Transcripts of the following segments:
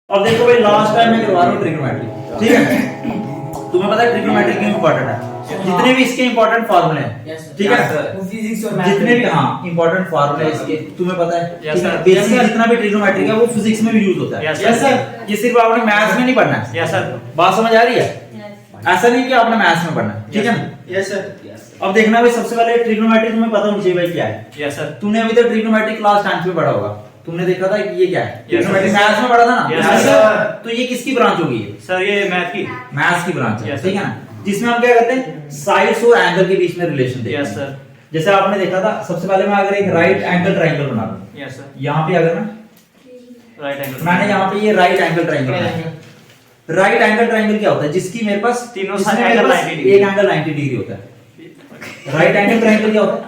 अब देखो भाई लास्ट टाइम मैं करवा रहा हूँ ट्रिग्नोमेट्री, ठीक है। तुम्हें पता है ट्रिग्नोमेट्री क्यों इंपॉर्टेंट है? जितने भी इसके इंपॉर्टेंट फार्मूले हैं, ठीक है, जितने भी हाँ इंपॉर्टेंट फार्मूले इसके तुम्हें पता है, बेसिक जितना भी ट्रिग्नोमेट्री है वो फिजिक्स में भी यूज होता है। यस सर, ये सिर्फ आपने मैथ्स में नहीं पढ़ना है। यस सर, बात समझ आ रही है? ऐसा नहीं कि आपने मैथ्स में पढ़ना है, ठीक है ना? Yes sir. अब देखना भाई, सबसे पहले ट्रिग्नोमेट्री तुम्हें पता होनी चाहिए भाई क्या है। यस सर, तुमने अभी तक ट्रिग्नोमेट्री क्लास 10th में पढ़ा होगा, तुमने देखा था कि ये क्या है, ट्रिग्नोमेट्री मैथ्स में पढ़ा था ना। Yes sir. तो ये किसकी ब्रांच होगी? सर ये मैथ की ब्रांच है, Yes, ठीक है ना, जिसमें हम क्या करते हैं साइड्स और एंगल के बीच में रिलेशन देखते हैं। Yes sir. जैसे आपने देखा था, सबसे पहले मैं अगर एक राइट एंगल ट्रायंगल बना लूं, यस सर, यहाँ पे अगर मैं राइट एंगल मैंने यहाँ पे ये राइट एंगल ट्रायंगल बनाया। राइट एंगल ट्रायंगल क्या होता है? जिसकी मेरे पास तीनों जिसमें साइड मेरे एंगल पास 90 डिग्री। एक एंगल 90 डिग्री होता है। राइट एंगल ट्रायंगल क्या होता है?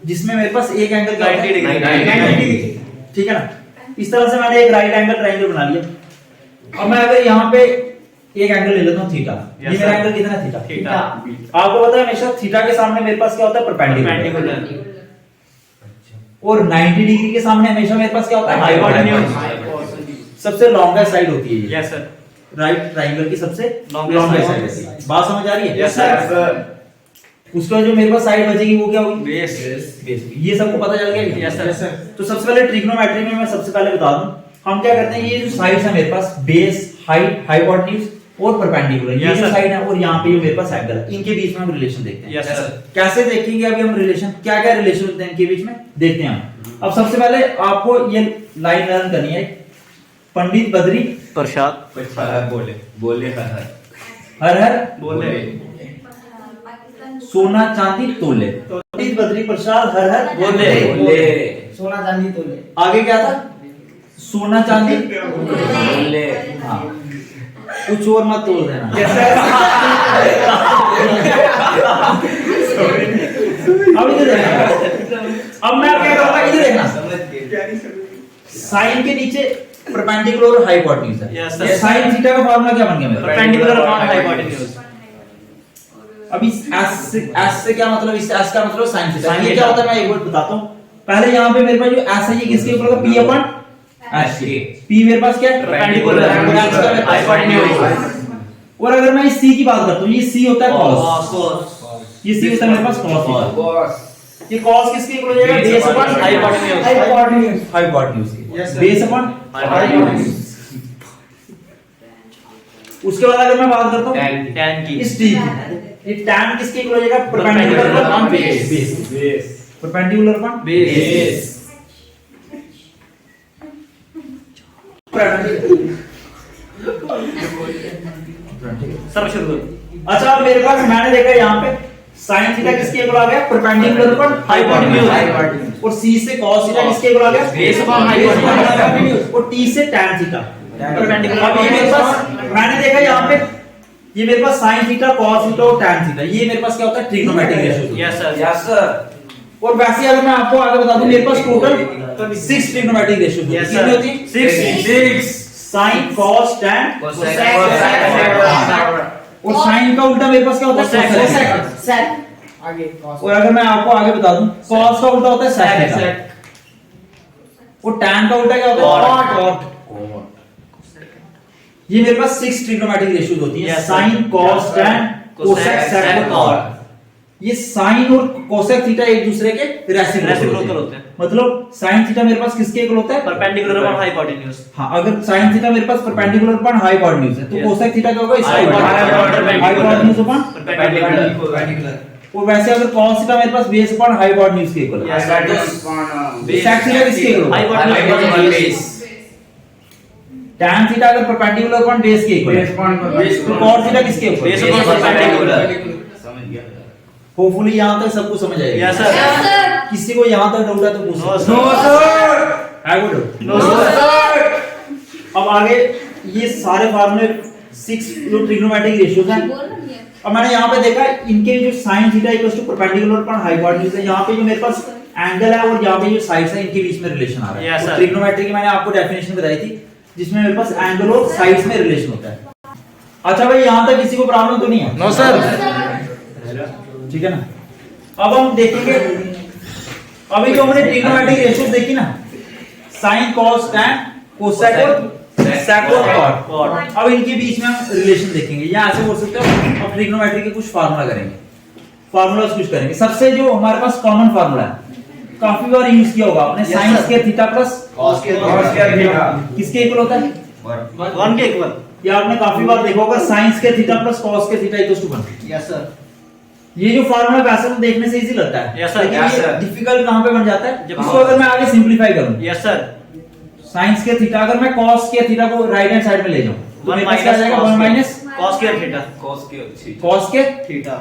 जिसमें मेरे पास एक एंगल क्या होता है? 90 डिग्री। 90 डिग्री, ठीक है ना। इस तरह से मैंने एक राइट एंगल ट्रायंगल बना लिया। अब मैं अगर यहाँ पे एक एंगल ले लेता हूँ थीटा, ये मेरा एंगल कितना है? थीटा। थीटा। आपको पता है हमेशा थीटा के सामने मेरे पास क्या होता है? परपेंडिकुलर। और 90 डिग्री के सामने हमेशा मेरे पास क्या होता है? हाइपोटेन्यूज। सबसे लॉन्गेस्ट साइड होती है ये। यस सर, राइट ट्रायंगल की सबसे Longest लॉन्गेस्ट side साइड होती है। बात समझ आ रही है? Yes sir. उसका जो मेरे पास साइड बचेगी वो क्या होगी? बेस। बेस। ये सबको पता चल गया कि? Yes sir. तो सबसे पहले ट्रिग्नोमेट्री में मैं सबसे पहले बता दूं, हम क्या करते हैं, ये जो साइड्स है मेरे पास बेस, हाइट, हाइपोटेन्यूज और परपेंडिकुलर, ये Yes, जो sir. साइड है और यहाँ पे जो मेरे पास एंगल है, इनके बीच में हम रिलेशन देखते हैं। Yes sir. कैसे देखेंगे अभी हम रिलेशन, क्या क्या रिलेशन होते हैं इनके बीच में देखते हैं हम। अब सबसे पहले आपको ये लाइन लर्न करनी है। पंडित बद्री प्रसाद बोले बोले हर हर हर हर बोले सोना चांदी तोले। पंडित बद्री प्रसाद हर हर बोले। सोना चांदी तोले। आगे क्या था? सोना चांदी बोले हाँ, कुछ और मत तोल देना। अब इधर देखना, अब मैं क्या करूंगा, इधर देखना, साइन के नीचे परपेंडिकुलर और हाइपोटेन्यूज है। Yes, sir. ये साइन थीटा का फार्मूला क्या बन गया मेरा? Perpendicular upon hypotenuse. अब इस s से क्या मतलब, इस s का मतलब साइन थीटा। Sin ये theta। क्या होता है मैं एक बार बताता हूं। पहले यहाँ पे मेरे पास जो s है ये किसके ऊपर होगा? p upon s। p मेरे पास क्या है? Perpendicular hypotenuse. और अगर मैं इस c की बात करता हूं, ये c होता है cos, कॉस। ये c होता है मेरे पास cos थीटा। बॉस ये cos किसके इक्वल हो जाएगा? Base upon hypotenuse. हाइपोटेन्यूज की। Yes, sir. Base upon hypotenuse. उसके बाद अगर मैं बात करता हूं tan की। इस t की, ये tan किसके इक्वल हो जाएगा? Perpendicular upon base. Perpendicular upon base. Sir शुरू करो। अच्छा अब मेरे पास मैंने देखा यहाँ पे sin थीटा किसके इक्वल आ गया? Perpendicular upon hypotenuse. और c से cos थीटा किसके इक्वल आ गया? Base upon hypotenuse. और t से tan थीटा परपेंडिकुलर अब ये मेरे पास मैंने देखा यहाँ पे, ये मेरे पास sin थीटा, cos थीटा और tan थीटा, ये मेरे पास क्या होता है? Trigonometric ratio. Yes sir. Yes sir और वैसे अगर मैं आपको आगे बता दूं, मेरे पास टोटल 6 ट्रिग्नोमेट्रिक रेशियो होती है। यस कितनी होती है? 6 sin, cos, tan cosec। और sin का उल्टा मेरे पास क्या होता है? Cosec। cosec। सेक आगे cos। और अगर मैं आपको आगे बता दूं, cos का उल्टा होता है sec थीटा। और tan का उल्टा क्या होता है? Cot। ये मेरे पास 6 ट्रिग्नोमेट्रिक रेशियोज होती है। Yes, sir. sin, cos, tan, cosec, sec और cot। ये sin और cosec थीटा एक दूसरे के रेसिप्रोकल Reciprocal होते हैं। मतलब sin थीटा मेरे पास किसके इक्वल होता है? Perpendicular upon hypotenuse. हाँ, अगर sin थीटा मेरे पास परपेंडिकुलर अपॉन हाइपोटेन्यूज है तो Yes. cosec थीटा क्या होगा? इसका Hypotenuse हाइपोटेन्यूज अपॉन। परपेंडिकुलर। और वैसे अगर cos थीटा मेरे पास बेस अपॉन हाइपोटेन्यूज के इक्वल है। Yes. sec थीटा किसके इक्वल है? हाइपोटेन्यूज। tan थीटा अगर परपेंडिकुलर अपॉन बेस के इक्वल है तो cos थीटा किसके इक्वल बेस है? Upon perpendicular. समझ गया होपफुली यहां तक सबको समझ आएगा। Yes sir. किसी को यहां तक डाउट है तो पूछ No, लो। sir. है गुड। No sir. अब आगे ये सारे फार्मूले 6 जो ट्रिग्नोमेट्रिक रेशियोज हैं, अब मैंने यहाँ पे देखा इनके जो sin theta equals to perpendicular upon hypotenuse है, यहाँ पे जो मेरे पास एंगल है और यहाँ पे जो साइड्स है इनके बीच में रिलेशन आ रहा है। Yes, sir. ट्रिग्नोमेट्री की मैंने आपको डेफिनेशन बताई थी जिसमें मेरे पास एंगल और साइड्स में रिलेशन होता है। अच्छा भाई यहाँ तक किसी को प्रॉब्लम तो नहीं है? No sir. ठीक है ना। अब हम देखेंगे, अभी जो हमने ट्रिग्नोमेट्रिक रेशियोज देखी ना, sin, cos, tan, cosec और sec और cot। अब इनके बीच में हम रिलेशन देखेंगे, या ऐसे बोल सकते हो अब ट्रिग्नोमेट्री के कुछ फार्मूला करेंगे, फार्मूलास कुछ करेंगे। सबसे जो हमारे पास कॉमन फार्मूला है, काफी बार यूज किया होगा आपने, sin square theta plus cos square theta किसके इक्वल होता है? 1 के इक्वल। ये आपने काफी बार देखा होगा, sin square theta plus cos square theta equals to 1। Yes sir. ये जो फार्मूला वैसे तो देखने से इजी लगता है, Yes, sir. लेकिन Yes, ये sir. डिफिकल्ट कहां पे बन जाता है? जब इसको अगर मैं आगे सिंपलीफाई करूं, yes sir. sin square theta अगर मैं cos स्क्वायर थीटा को राइट हैंड साइड में ले जाऊं तो 1 मेरे पास क्या आ जाएगा? 1 minus cos square theta cos की अच्छी cos स्क्वायर थीटा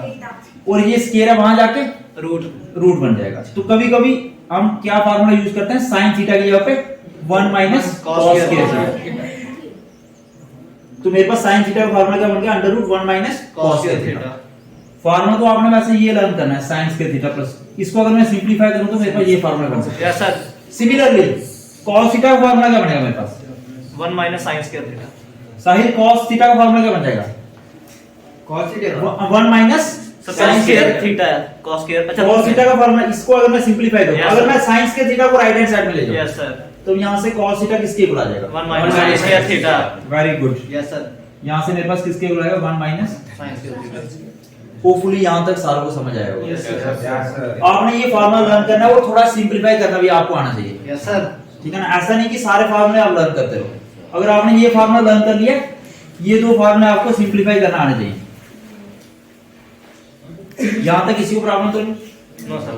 और ये स्क्वायर है वहां जाके रूट बन जाएगा। तो कभी-कभी हम क्या फार्मूला यूज करते हैं, sin थीटा की जगह पे 1 minus cos cos square square theta. तो मेरे पास sin थीटा का फार्मूला क्या बन गया? √1 minus cos cos square square theta. Theta. Formula तो आपने वैसे ये लर्न करना है, sin स्क्वायर थीटा प्लस, इसको अगर मैं सिंपलीफाई करूं तो मेरे पास ये फार्मूला बन सकता है। Yes sir. Similarly cos theta का फार्मूला क्या बनेगा मेरे पास? 1 माइनस sin स्क्वायर थीटा। साहिल cos थीटा का फार्मूला क्या बन जाएगा? cos theta 1 minus sin square theta है, cos स्क्वायर। अच्छा cos थीटा का फार्मूला, इसको अगर मैं सिंपलीफाई करूं, Yes, अगर sir. मैं sin स्क्वायर थीटा को राइट हैंड साइड में ले जाऊं यस सर। तो यहां से cos थीटा किसके इक्वल आ जाएगा? 1 minus sin square theta. Very good. Yes sir. यहां से मेरे पास किसके इक्वल आएगा? 1 minus. sin square theta. Hopefully यहां तक सारों को समझ आया होगा। Yes, sir. आपने ये फार्मूला लर्न करना है, वो थोड़ा सिंपलीफाई करना भी आपको आना चाहिए, यस सर। ठीक है ना? ऐसा नहीं कि सारे फार्मूले आप लर्न करते रहो। अगर आपने ये फार्मूला लर्न कर लिया, ये दो फार्मूले आपको सिंपलीफाई करना आने चाहिए। यहां तक किसी को प्रॉब्लम तो नहीं? No sir.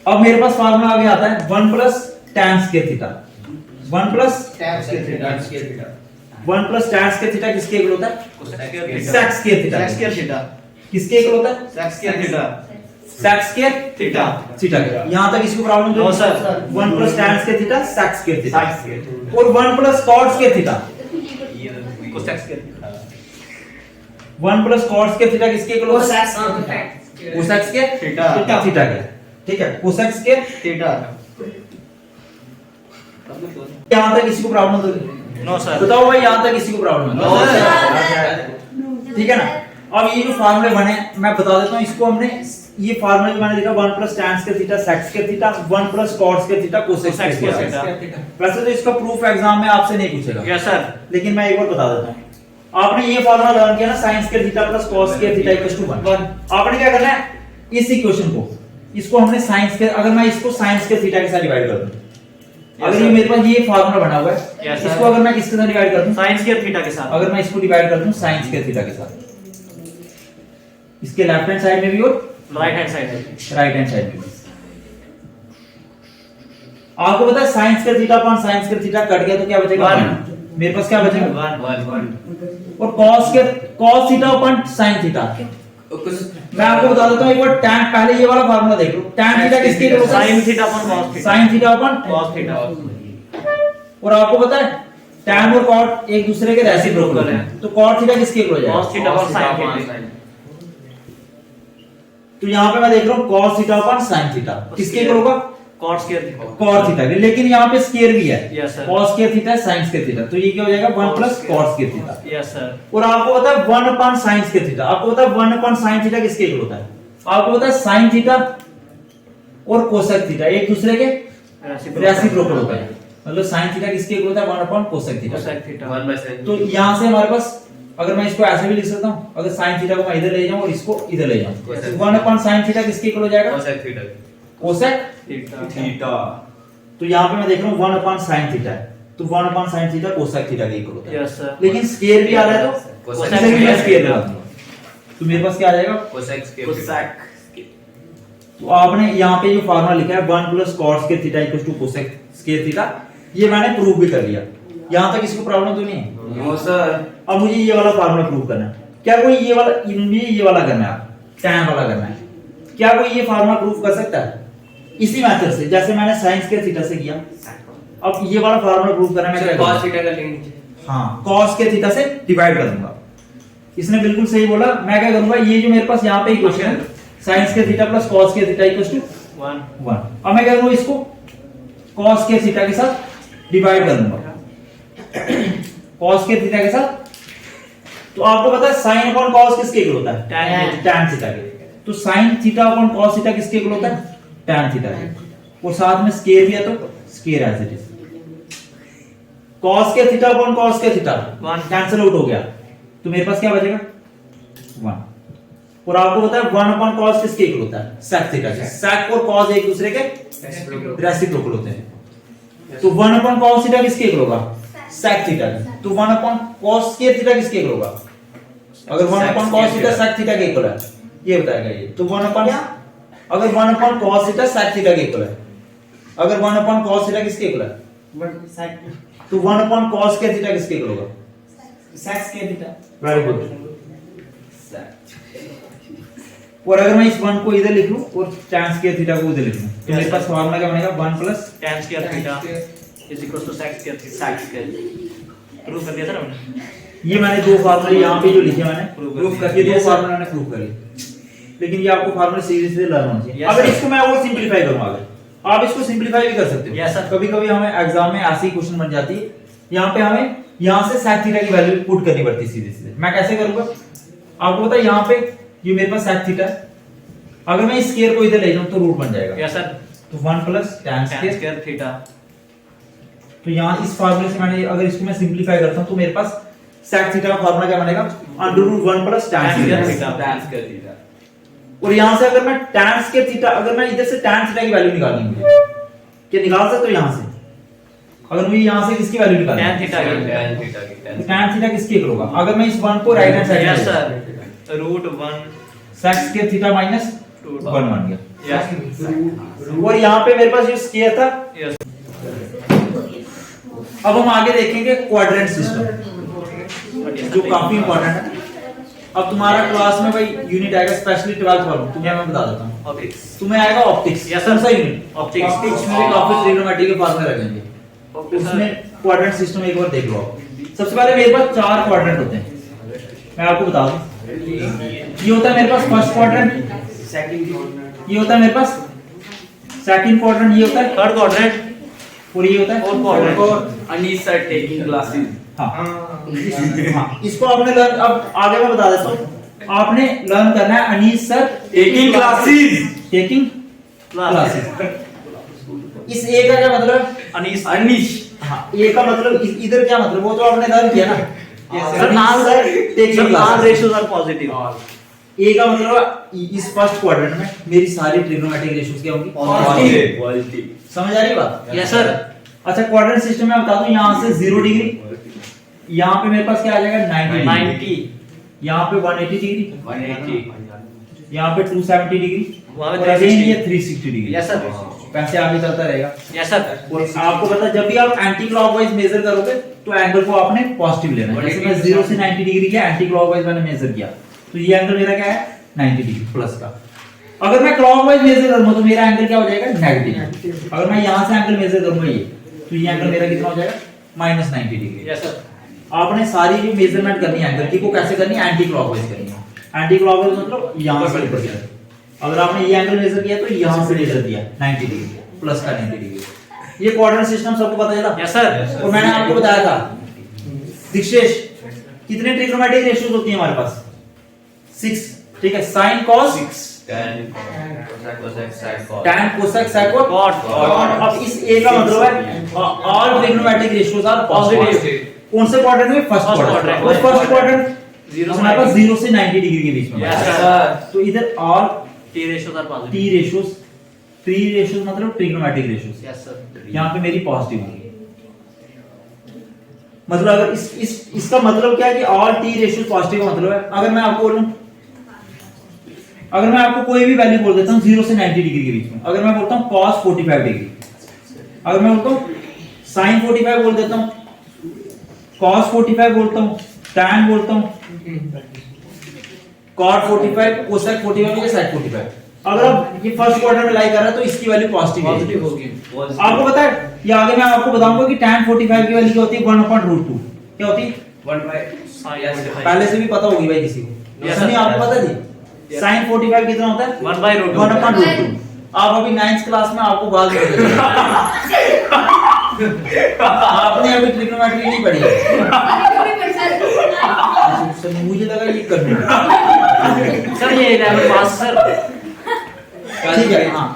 अब मेरे पास फार्मूला आगे आता है 1 plus tan square theta. 1 plus tan square theta. 1 plus tan square theta किसके इक्वल होता है? sec square theta. sec square theta. किसके इक्वल होता है? sec square theta. sec square theta. Theta. यहां तक किसी को प्रॉब्लम तो नो नहीं? Sir. 1 plus tan square theta sec square theta Sec square. और 1 plus cot square theta. cosec square. 1 plus cot square theta किसके इक्वल होता है? cosec cosec square theta. Theta का, ठीक है? cosec square. थीटा। यहां तक किसी को प्रॉब्लम तो नहीं? No sir. बताओ भाई, यहां तक किसी को प्रॉब्लम है? No sir. ठीक है ना? अब ये जो फार्मूले बने मैं बता देता हूं, इसको हमने ये फार्मूले जो मैंने लिखा 1 plus tan square theta sec square theta, 1 plus cot square theta cosec cosec square square theta. वैसे तो इसका प्रूफ एग्जाम में आपसे नहीं पूछेगा, यस सर। लेकिन मैं एक बार बता देता हूं। आपने ये फार्मूला लर्न किया ना, sin square theta plus cos square theta equals to 1। आपने क्या करना है, इस इक्वेशन को, इसको हमने sin स्क्वायर, अगर मैं इसको sin स्क्वायर थीटा के साथ डिवाइड कर दूं, अगर ये मेरे पास ये फार्मूला बना हुआ है, Yes, sir. इसको अगर मैं किसके साथ डिवाइड कर दूं, sin स्क्वायर थीटा के साथ। अगर मैं इसको डिवाइड कर दूं sin स्क्वायर थीटा के साथ, इसके लेफ्ट हैंड साइड में भी और राइट हैंड साइड है। राइट हैंड साइड में भी। आपको पता है sin square theta upon sin square theta cut गया तो क्या बचेगा? 1। मेरे पास क्या बचेगा? 1 और cos theta upon sin theta. मैं आपको बता देता हूं एक बार, tan पहले ये वाला फार्मूला देख लो, tan थीटा किसके इक्वल होता है? sin theta upon cos theta. sin theta upon cos theta. और आपको पता है tan और cot एक दूसरे के रेसिप्रोकल हैं, तो cot थीटा किसके इक्वल हो जाएगा? cos theta upon sin theta. तो यहाँ पे मैं देख रहा हूँ cos theta upon sin theta किसके इक्वल होगा? cos square theta. cot theta के, लेकिन यहाँ पे स्क्वायर भी है, Yes, sir. cos square theta sin square theta, तो ये क्या हो जाएगा? 1 plus cot square theta. Yes sir. और आपको पता है 1 अपॉन sin स्क्वायर थीटा, आपको पता है 1 अपॉन sin थीटा किसके इक्वल होता है? आपको पता है sin थीटा और cosec थीटा एक दूसरे के रेसिप्रोकल होता है, मतलब sin थीटा किसके इक्वल होता है? 1 upon cosec theta. cosec theta. 1/sin। तो यहाँ से हमारे पास, अगर मैं इसको ऐसे भी लिख सकता हूँ, अगर sin थीटा को मैं इधर ले जाऊं और इसको इधर ले जाऊं, Cosec। 1 अपॉन sin थीटा किसके इक्वल हो जाएगा? cosec theta. cosec theta. Theta. तो यहाँ पे मैं देख रहा हूँ 1 अपॉन sin थीटा है, तो 1 upon sin theta cosec theta के इक्वल होता है। Yes sir. लेकिन स्क्वायर भी आ रहा है तो cosec इसे भी मैं square स्क्वायर लगा दूंगा, तो मेरे पास क्या आ जाएगा? cosec square theta. तो आपने यहाँ पे जो फार्मूला लिखा है 1 plus cos square theta equals to cosec square theta, ये मैंने प्रूव भी कर लिया। यहाँ तक इसको प्रॉब्लम तो नहीं है? No sir. अब मुझे ये वाला फार्मूला प्रूव करना है। क्या कोई ये वाला, ये वाला करना है, आप tan वाला करना है, क्या कोई ये फार्मूला प्रूव कर सकता है इसी मेथड से, जैसे मैंने sin स्क्वायर थीटा से किया? अब ये वाला फार्मूला प्रूव करना है, मैं क्या cos करूंगा? थीटा का लेंगे। हाँ, cos स्क्वायर थीटा से डिवाइड कर दूंगा। इसने बिल्कुल सही बोला। मैं क्या करूंगा, ये जो मेरे पास यहाँ पे इक्वेशन है sin square theta plus cos square theta equals to 1, अब मैं क्या करूंगा, इसको cos स्क्वायर थीटा के साथ डिवाइड कर दूंगा, cos स्क्वायर थीटा के साथ। तो आपको पता है sin अपॉन cos किसके इक्वल होता है? tan थीटा के। तो sin theta upon cos theta किसके इक्वल होता है? tan थीटा के। और साथ में स्क्वायर भी है तो square as it is. cos के थीटा अपॉन cos के थीटा 1 कैंसिल आउट हो गया, तो मेरे पास क्या बचेगा 1। और आपको पता है 1 अपॉन cos किसके इक्वल होता है, sec थीटा के। sec और cos एक दूसरे के रेसिप्रोकल होते हैं, तो 1 अपॉन cos थीटा किसके इक्वल होगा, sec थीटा के। तो 1 अपॉन cos स्क्वायर थीटा किसके इक्वल होगा, अगर 1 upon cos theta sec theta के इक्वल है, ये बताएगा ये। तो 1 अपॉन, अगर 1 upon cos theta sec theta के इक्वल है, अगर 1 अपॉन cos थीटा किसके इक्वल है, तो 1 अपॉन cos स्क्वायर थीटा किसके इक्वल होगा, sec square theta। Very good. और अगर मैं इस 1 को इधर लिख लूं और tan स्क्वायर थीटा को उधर लिख लूं, तो मेरे पास फार्मूला क्या बनेगा 1 plus tan square theta is equal to sec square theta. sec square prove कर दिया था ना हमने। ये मैंने दो फार्मूले यहाँ पे जो लिखे मैंने प्रूफ करके दो फार्मूले मैंने प्रूव करे, लेकिन ये आपको फार्मूले सीरीज से लर्न होना चाहिए। Yes, अगर sir. इसको मैं और सिंपलीफाई करूंगा, अगर आप इसको सिंपलीफाई भी कर सकते हो। Yes, sir. कभी-कभी हमें एग्जाम में ऐसी क्वेश्चन बन जाती है, यहाँ पे हमें यहाँ से sec थीटा की वैल्यू पुट करनी पड़ती है सीधे सीधे। मैं कैसे करूंगा, आपको पता है यहाँ पे ये मेरे पास sec थीटा है, अगर मैं इस स्क्वायर को इधर ले जाऊं तो रूट बन जाएगा। Yes sir. तो 1 plus tan tan square, square theta. तो यहाँ इस फार्मूले से मैंने अगर इसको मैं सिंपलीफाई करता हूँ तो मेरे पास sec थीटा का फार्मूला क्या बनेगा, √1 plus tan Tan square square theta. theta। tan square theta और यहाँ से अगर मैं tan स्क्वायर थीटा, अगर मैं इधर से tan थीटा की वैल्यू निकालनी है, क्या निकाल सकते हो यहाँ से, अगर मुझे यहाँ से किसकी वैल्यू निकालनी tan थीटा की। tan theta की tan tan थीटा किसके इक्वल होगा, अगर मैं इस 1 को राइट हैंड साइड में yes sir. √1 sec square theta minus Root 1 बन गया। यस और यहाँ पे मेरे पास जो स्क्वायर था, यस। अब हम आगे देखेंगे क्वाड्रेंट सिस्टम, जो काफी इंपॉर्टेंट है। अब तुम्हारा क्लास में भाई यूनिट आएगा स्पेशली 12th वाला, तुम्हें मैं बता देता हूँ, ऑप्टिक्स। तुम्हें आएगा ऑप्टिक्स। Yes, sir. कौन सा यूनिट, Optics। ऑप्टिक्स में भी काफी ट्रिग्नोमेट्री के फार्मूले लगेंगे, उसमें क्वाड्रेंट सिस्टम एक बार देख लो आप। सबसे पहले मेरे पास 4 क्वाड्रेंट होते हैं, मैं आपको बता दूं। ये होता है मेरे पास फर्स्ट क्वाड्रेंट, ये होता है मेरे पास सेकंड क्वाड्रेंट, ये होता है थर्ड क्वाड्रेंट और ये होता है फोर्थ क्वाड्रेंट। और Anish are taking classes हाँ हाँ, इसको आपने लर्न, अब आगे मैं बता देता हूँ, आपने लर्न करना है Anees sir taking classes taking classes. Classes. इस ए का क्या मतलब, अनीस। Anish हाँ ए का मतलब इधर क्या मतलब, वो तो आपने लर्न किया ना। सर नाम सर टेकिंग नाम क्लासेस, रेशियोज आर पॉजिटिव। ए का मतलब इस फर्स्ट क्वाड्रेंट में मेरी सारी ट्रिग्नोमेट्रिक रेशियोज क्या होंगी, positive positive समझ आ रही बात। Yes sir. अच्छा क्वाड्रेंट सिस्टम में बता दूं, यहाँ से 0 डिग्री, यहाँ पे मेरे पास क्या आ जाएगा 90, 90। यहाँ पे 180 डिग्री, 180 यहाँ पे 270 डिग्री, वहाँ पे और अगेन 360 ये 360 डिग्री। Yes sir. वैसे आगे चलता रहेगा। Yes sir. और आपको पता है जब भी आप एंटी क्लॉकवाइज मेजर करोगे तो एंगल को आपने पॉजिटिव लेना है। जैसे मैं 0 से 90 डिग्री के एंटी क्लॉकवाइज मैंने मेजर किया, तो ये एंगल मेरा क्या है 90 डिग्री प्लस का। अगर मैं क्लॉकवाइज मेजर करूंगा तो मेरा एंगल क्या हो जाएगा नेगेटिव। अगर मैं यहां से एंगल मेजर करूंगा ये, तो ये एंगल मेरा कितना हो जाएगा -90 डिग्री। Yes sir. आपने सारी जो मेजरमेंट करनी है एंगल की, को कैसे करनी है, एंटी क्लॉकवाइज करनी है। एंटी क्लॉकवाइज मतलब यहां से ऊपर किया, अगर आपने ये एंगल मेजर किया तो यहां से मेजर किया 90 डिग्री प्लस का 90 डिग्री। ये क्वाड्रेंट सिस्टम सबको पता चला। Yes sir. और मैंने आपको बताया था दिक्षेश कितने ट्रिग्नोमेट्रिक रेशियोज होती हैं हमारे पास, 6, ठीक है। Sine cos, tan cosec sec cos tan cosec sec और Cot। अब इस ए का मतलब है all trigonometric ratios are positive. कौन से क्वाड्रेंट में, फर्स्ट First क्वाड्रेंट। quadrant। और फर्स्ट क्वाड्रेंट Zero से हमारे पास 90 0 से 90 डिग्री के बीच में Yes, है। sir। तो इधर all T ratios R T positive. Ratios, T ratios मतलब ट्रिग्नोमेट्रिक रेशियोज, यस सर। यहाँ पे मेरी पॉजिटिव होगी। मतलब अगर इसका मतलब क्या है कि ऑल टी रेशियो पॉजिटिव का मतलब है, अगर मैं आपको बोलूं, अगर मैं आपको कोई भी वैल्यू बोल देता हूं 0 से 90 डिग्री के बीच में, अगर मैं बोलता हूं cos 45 डिग्री, अगर मैं बोलता हूं sin 45 बोल देता हूं, cos 45 बोलता हूं, tan बोलता हूं, cot 45, cosec 45 या sec 45, अगर अब ये फर्स्ट क्वाड्रेंट में लाई कर रहा है तो इसकी वैल्यू पॉजिटिव होगी। आपको पता है ये आगे मैं आपको बताऊंगा कि tan 45 की वैल्यू क्या होती है 1/√2, क्या होती है 1/, पहले से भी पता होगी भाई किसी को, Yes, ऐसा नहीं sir. आपको पता थी। sin 45 कितना होता है 1/√2। 1/√2। आप अभी 9th क्लास में आपको बाद में बताऊंगा। आपने अभी ट्रिग्नोमेट्री नहीं पढ़ी है, मुझे लगा ये करने में। सर ये 11 पास सर। ठीक है हाँ।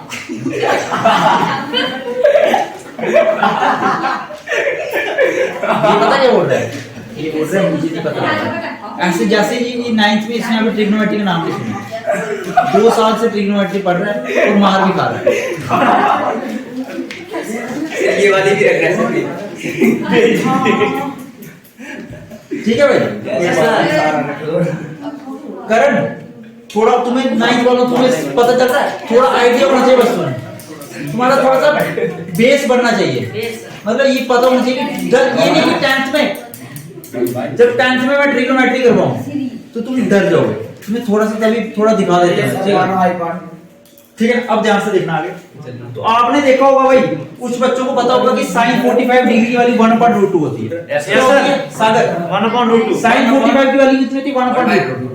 पता क्या बोल रहा है? ये बोल रहा है मुझे नहीं पता। ऐसे जैसे ये 9th में इसने अभी ट्रिग्नोमेट्री का नाम लिखा 2 साल से ट्रिग्नोमेट्री पढ़ रहा है और मार भी खा रहा है। ये वाली भी रख रहा है। ठीक है भाई। करण थोड़ा तुम्हें 9th वालों तुम्हें पता चल रहा है, थोड़ा आइडिया होना चाहिए बस तुम्हारा थोड़ा सा बेस बनना चाहिए। मतलब ये पता होना चाहिए कि ये नहीं कि 10th में जब 10th में मैं ट्रिग्नोमेट्री करवाऊं तो तुम डर जाओगे, तुम्हें थोड़ा सा तभी थोड़ा दिखा देते हैं। ठीक है, अब ध्यान से देखना आगे। तो आपने देखा होगा भाई, कुछ बच्चों को पता होगा कि sin 45 डिग्री वाली 1/√2 होती है। Yes, क्या होती है? सागर 1/√2 sin 45 की वैल्यू कितनी थी? 1/√2।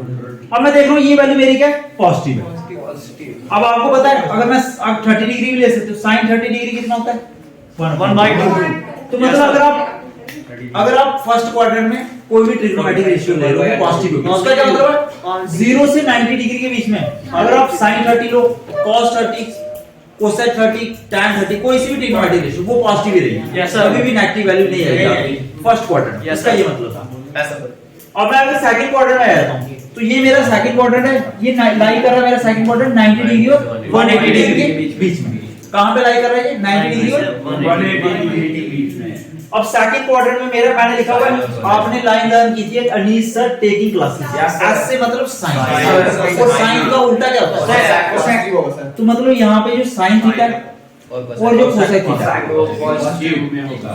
अब मैं देख रहा हूँ ये वैल्यू मेरी क्या है? पॉजिटिव है। अब आपको पता है अगर मैं आप 30 डिग्री भी ले सकते हो, sin 30 डिग्री कितना होता है? 1/2। तो मतलब अगर आप फर्स्ट क्वाड्रेंट में कोई भी ट्रिग्नोमेट्रिक रेशियो ले लो वो पॉजिटिव होगा। उसका क्या मतलब है? 0 से 90 डिग्री के बीच में अगर आप sin 30 लो, cos 30, cosec 30, tan 30, कोई सी भी ट्रिग्नोमेट्रिक रेशियो वो पॉजिटिव ही रहेगी। Yes, sir. कभी भी नेगेटिव वैल्यू नहीं आएगी आपकी फर्स्ट क्वाड्रेंट। Yes, इसका sir. ये मतलब था। ऐसा तो अब मैं अगर सेकंड क्वाड्रेंट में आ जाता हूं तो ये मेरा सेकंड क्वाड्रेंट है, ये लाई कर रहा है मेरा सेकंड क्वाड्रेंट 90 डिग्री और 180 डिग्री के बीच में। कहां पे लाई कर रहा है ये? 90 डिग्री और 180 डिग्री के बीच में। अब सेकंड क्वाड्रेंट में मेरा मैंने लिखा हुआ है, आपने लाइन लर्न की थी Anees sir taking classes. S से मतलब साइन, और साइन का उल्टा क्या होता है? तो मतलब यहाँ पे जो साइन थीटा और जो कोसेक थीटा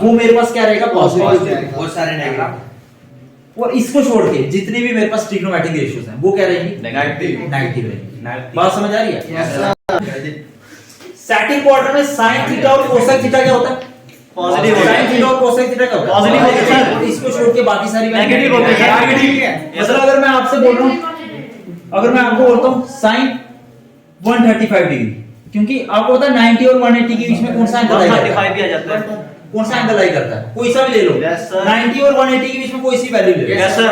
वो मेरे पास क्या रहेगा? पॉजिटिव। बहुत सारे नेगेटिव। और इसको छोड़ के जितनी भी मेरे पास ट्रिग्नोमेट्रिक रेशियोज हैं वो क्या रहेंगी? नेगेटिव। नेगेटिव रहेंगी। बात समझ आ रही है? Yes sir. सेकंड क्वाड्रेंट में साइन थीटा और कोसेक थीटा क्या होता है? पॉजिटिव होता साइन है। थीटा और कोसेक थीटा क्या होता है? पॉजिटिव होता है। और इसको छोड़ के बाकी सारी वैल्यू नेगेटिव होती है। नेगेटिव है। मतलब अगर मैं आपसे बोल रहा हूँ, अगर मैं आपको बोलता हूँ साइन 135 डिग्री, क्योंकि आपको पता है 90 और 180 के बीच में कौन सा एंगल लाई करता 135 है? भी आ जाता है। कौन सा एंगल लाई करता है? कोई सा भी ले लो। Yes, sir. 90 और 180 के बीच में कोई सी वैल्यू ले लो। Yes, sir.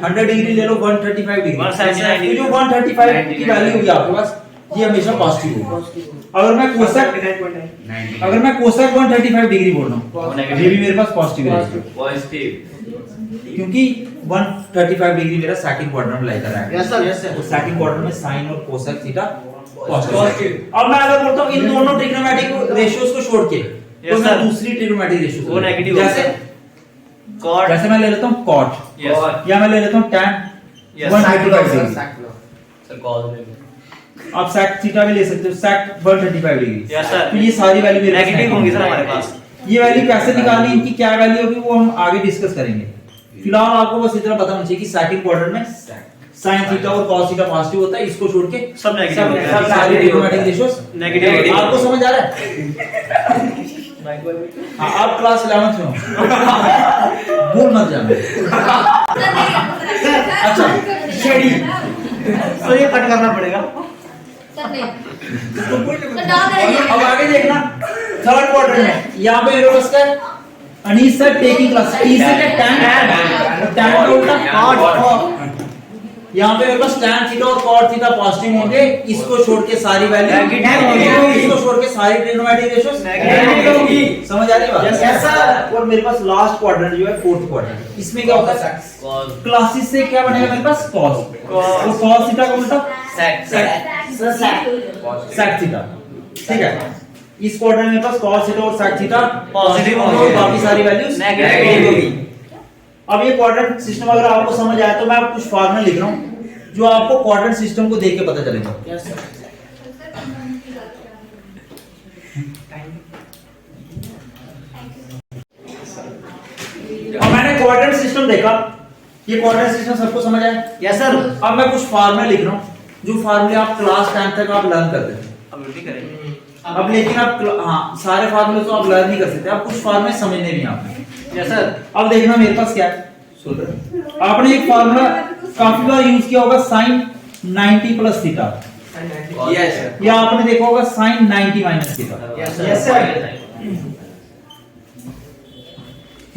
100 डिग्री ले लो, 135 डिग्री। 179 तो जो 135 की वैल्यू होगी आपके पास ये हमेशा पॉजिटिव होगी। अगर मैं कोसेक 135 डिग्री बोल रहा हूँ ये भी मेरे पास पॉजिटिव है, पॉजिटिव। क्योंकि 135 डिग्री मेरा सेकंड क्वाड्रेंट में लाई कर रहा है। Yes sir, yes sir. तो सेकंड क्वाड्रेंट में साइन और कोसेक थीटा पॉजिटिव। अब मैं अगर बोलता हूँ इन दोनों ट्रिग्नोमेट्रिक रेशियोज को छोड़ के तो Yes, मैं sir. दूसरी ट्रिग्नोमेट्रिक रेशियो वो नेगेटिव जैसे कॉट। जैसे मैं ले लेता हूँ cot यस या मैं ले लेता हूँ tan Yes, 135 degree. Sir positive. आप sec थीटा भी ले सकते हो, sec 135 डिग्री। Yes, sir. तो ये सारी वैल्यू मेरे पास नेगेटिव होंगी सर हमारे पास। ये वैल्यू कैसे निकालनी, इनकी क्या वैल्यू होगी वो हम आगे डिस्कस करेंगे। फिलहाल आपको बस इतना पता होना चाहिए कि सेकंड क्वाड्रेंट में sin थीटा और cos थीटा पॉजिटिव होता है, इसको छोड़ के सब नेगेटिव होते हैं। सब सारी ट्रिग्नोमेट्रिक रेशियोज नेगेटिव। आपको समझ आ रहा है? हाँ, आप क्लास 11th में हो, भूल मत जाना। अच्छा तो ये कट करना पड़ेगा। अब आगे देखना थर्ड क्वाड्रेंट में यहाँ पे मेरे पास क्या है? Anees sir taking class. T से क्या? tan का उल्टा cot। यहाँ पे मेरे पास tan थीटा और cot थीटा पॉजिटिव होंगे, इसको छोड़ के सारी वैल्यू नेगेटिव होगी। इसको छोड़ के सारी ट्रिग्नोमेट्रिक रेशियोज नेगेटिव होगी। समझ आ रही है बात? Yes, sir. और मेरे पास लास्ट क्वाड्रेंट जो है फोर्थ क्वाड्रेंट, इसमें क्या होता है? कॉस क्लासेस से क्या बनेगा मेरे पास? cos। तो cos थीटा का उल्टा सेक sec थीटा। ठीक है, इस क्वाड्रेंट में मेरे पास cos थीटा और sec थीटा पॉजिटिव और होंगे। बाकी सारी वैल्यूज नेगेटिव होगी। अब ये क्वाड्रेंट सिस्टम अगर आपको समझ आया तो मैं आप कुछ फार्मूला लिख रहा हूँ जो आपको क्वाड्रेंट सिस्टम को देख के पता चलेगा। Yes sir. अब मैंने क्वाड्रेंट सिस्टम देखा, ये क्वाड्रेंट सिस्टम सबको समझ आया? Yes sir. अब मैं कुछ फार्मूला लिख रहा हूँ जो फार्मूले आप क्लास 10 तक आप लर्न करते थे। अब उल्टी करेंगे। अब लेकिन आप हाँ सारे फार्मूले तो आप लर्न नहीं कर सकते, आप कुछ फार्मूले समझने भी हैं आपने। Yes sir. अब देखना मेरे पास क्या है, सुन रहे आपने एक फार्मूला काफी बार यूज किया होगा, sin 90 plus theta, yes sir. या आपने देखा होगा sin 90 minus theta. Yes sir.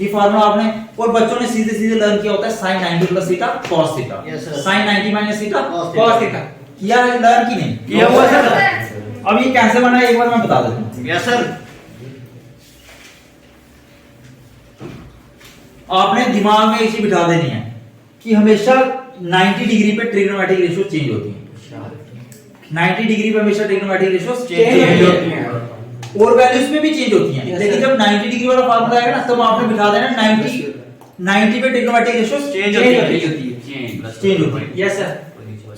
ये फार्मूला आपने और बच्चों ने सीधे सीधे लर्न किया होता है sin 90 plus theta cos theta, Yes, sir. sin 90 minus theta cos theta. किया है लर्न की नहीं किया हुआ सर। अब ये कैसे बना है एक बार मैं बता देता हूँ। Yes sir. आपने दिमाग में एक चीज बिठा देनी है कि हमेशा 90 डिग्री पे ट्रिग्नोमेट्रिक रेशियो चेंज होती है। 90 डिग्री पे हमेशा ट्रिग्नोमेट्रिक रेशियो चेंज होती है और वैल्यूज में भी चेंज होती हैं। लेकिन जब 90 डिग्री वाला फार्मूला आएगा ना तब आपने बिठा देना 90 पे ट्रिग्नोमेट्रिक रेशियो चेंज होती है। चेंज होती है। Yes sir.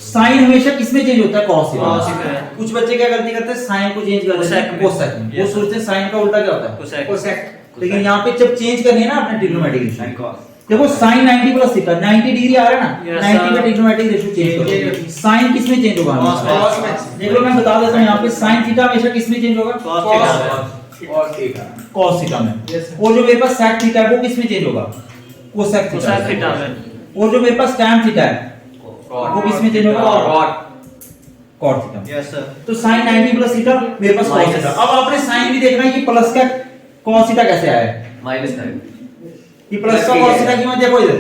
साइन हमेशा किसमें चेंज होता है? cos से। Cos से। कुछ बच्चे क्या गलती करते हैं, साइन को चेंज कर देते हैं कोसेक में। वो सोचते हैं साइन का उल्टा क्या होता है? कोसेक। लेकिन यहाँ पे जब चेंज करनी है ना अपने ट्रिग्नोमेट्रिक रेशियो, देखो sin 90 प्लस थीटा 90 डिग्री आ रहा है ना, Yes, 90 पे sir। ट्रिग्नोमेट्रिक रेशियो चेंज करो। साइन किसमें चेंज होगा? Cos में। देखो मैं बता देता हूँ यहाँ पे sin थीटा हमेशा किसमें चेंज होगा? cos थीटा में। Yes, sir। और जो मेरे पास sec थीटा है वो किसमें चेंज होगा? cosec थीटा में। और जो मेरे पास tan थीटा है वो किसमें चेंज होगा? cot थीटा में। Yes sir. तो sin 90 प्लस थीटा मेरे पास cos थीटा। अब आपने sin भी देखना है कि प्लस का cos थीटा कैसे आया है। ये प्लस का cos थीटा की मत देखो इधर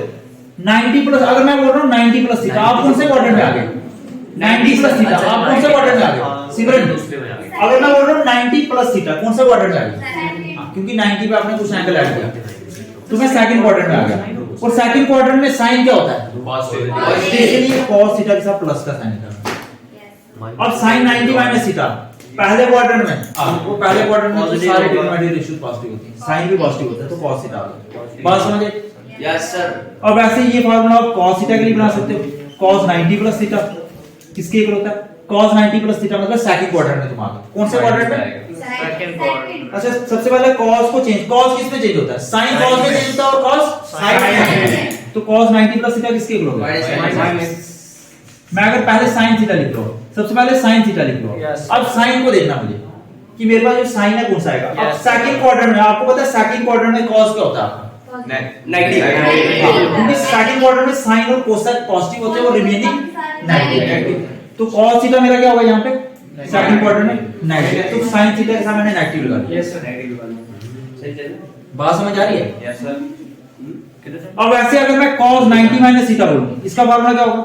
90 प्लस, अगर मैं बोल रहा हूँ 90 प्लस थीटा, आप कौन से क्वाड्रेंट में आ गए? 90 प्लस थीटा आप कौन से क्वाड्रेंट में आ गए? सिमरन, अगर मैं बोल रहा हूँ 90 प्लस थीटा कौन से क्वाड्रेंट में आ गए? क्योंकि 90 पे आपने कुछ एंगल ऐड किया तो मैं सेकंड क्वाड्रेंट में आ गया। और सेकंड क्वाड्रेंट में साइन क्या होता है? इसलिए cos थीटा के साथ प्लस का साइन निकालना। अब sin 90 माइनस थीटा पहले क्वाड्रेंट में, वो पहले क्वाड्रेंट में तो सारे ट्रिग्नोमेट्रिक रेशियो पॉजिटिव होती है, साइन भी पॉजिटिव होता है तो cos थीटा आ गया। बात समझे? Yes sir. अब ऐसे ये फार्मूला आप cos थीटा के लिए बना सकते हो। cos 90 प्लस थीटा किसके इक्वल होता है? cos 90 प्लस थीटा मतलब सेकंड क्वाड्रेंट में तुम आ गए। कौन से क्वाड्रेंट में? अच्छा, सबसे पहले cos को चेंज, cos किस में चेंज होता है? sin cos में चेंज होता है और cos sin में। तो cos 90 प्लस थीटा किसके इक्वल होगा? मैं अगर पहले sin थीटा लिख रहा हूं, सबसे पहले sin थीटा लिख रहा हूं। Yes। अब sin को देखना मुझे कि मेरे पास जो sin है कौन सा आएगा। अब Yes। सेकंड क्वाड्रेंट में आपको पता है सेकंड क्वाड्रेंट में cos क्या होता है आपका? क्योंकि सेकंड क्वाड्रेंट में sin और cosec पॉजिटिव होते हैं और रिमेनिंग नेगेटिव। तो cos थीटा मेरा क्या होगा यहाँ पे? सेकंड क्वाड्रेंट में नेगेटिव। तो sin थीटा के साथ मैंने नेगेटिव लगा दिया। Yes sir. बात समझ आ रही है? Yes sir. अब ऐसे अगर मैं cos 90 माइनस थीटा बोलूं, इसका फार्मूला क्या होगा?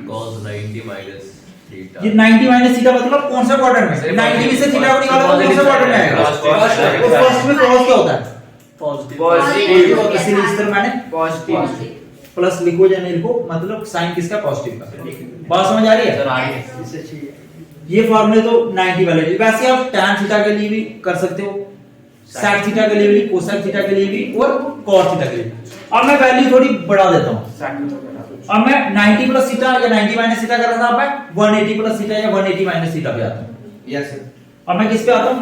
cos 90 minus theta। ये 90 माइनस थीटा मतलब कौन सा क्वाड्रेंट में? 90 में से थीटा को निकालो तो कौन सा क्वाड्रेंट में आएगा? तो फर्स्ट में cos क्या होता है? पॉजिटिव। इसीलिए इस तरह मैंने पॉजिटिव। प्लस लिखो या नहीं लिखो, मतलब साइन किसका? पॉजिटिव का। बात समझ आ रही है? सर आगे। इससे चाहिए। ये फार्मूले तो 90 वाले, वैसे आप tan थीटा के लिए भी कर सकते हो, sec थीटा के लिए भी, cosec थीटा के लिए भी और cos थीटा के लिए। अब मैं वैल्यू थोड़ी बढ़ा देता हूं। अब मैं 90 प्लस थीटा या 90 माइनस थीटा कर रहा था, अब मैं 180 प्लस थीटा या 180 माइनस थीटा पे आता हूं। Yes sir. अब मैं किस पे आता हूं?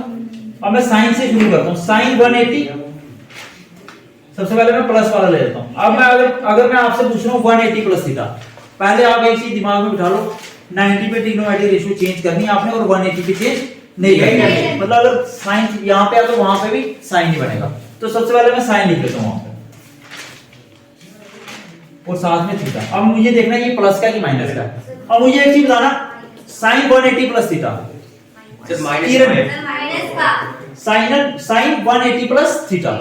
अब मैं साइन से शुरू करता हूं। साइन 180, सबसे पहले मैं प्लस वाला ले लेता हूं। अब मैं अगर मैं आपसे पूछ रहा हूं 180 प्लस थीटा, पहले आप एक चीज दिमाग में बिठा लो, 90 पे ट्रिग्नोमेट्रिक रेशियो चेंज करनी है आपने और 180 पे चेंज नहीं करनी। मतलब अगर साइन यहां पे आ तो वहां पे भी साइन ही बनेगा। तो सबसे पहले मैं साइन लिख लेता हूं वहां पे और साथ में थीटा। अब मुझे देखना है ये प्लस का कि माइनस का। अब मुझे एक चीज बताना, sine 180 plus theta sir sine 180 plus theta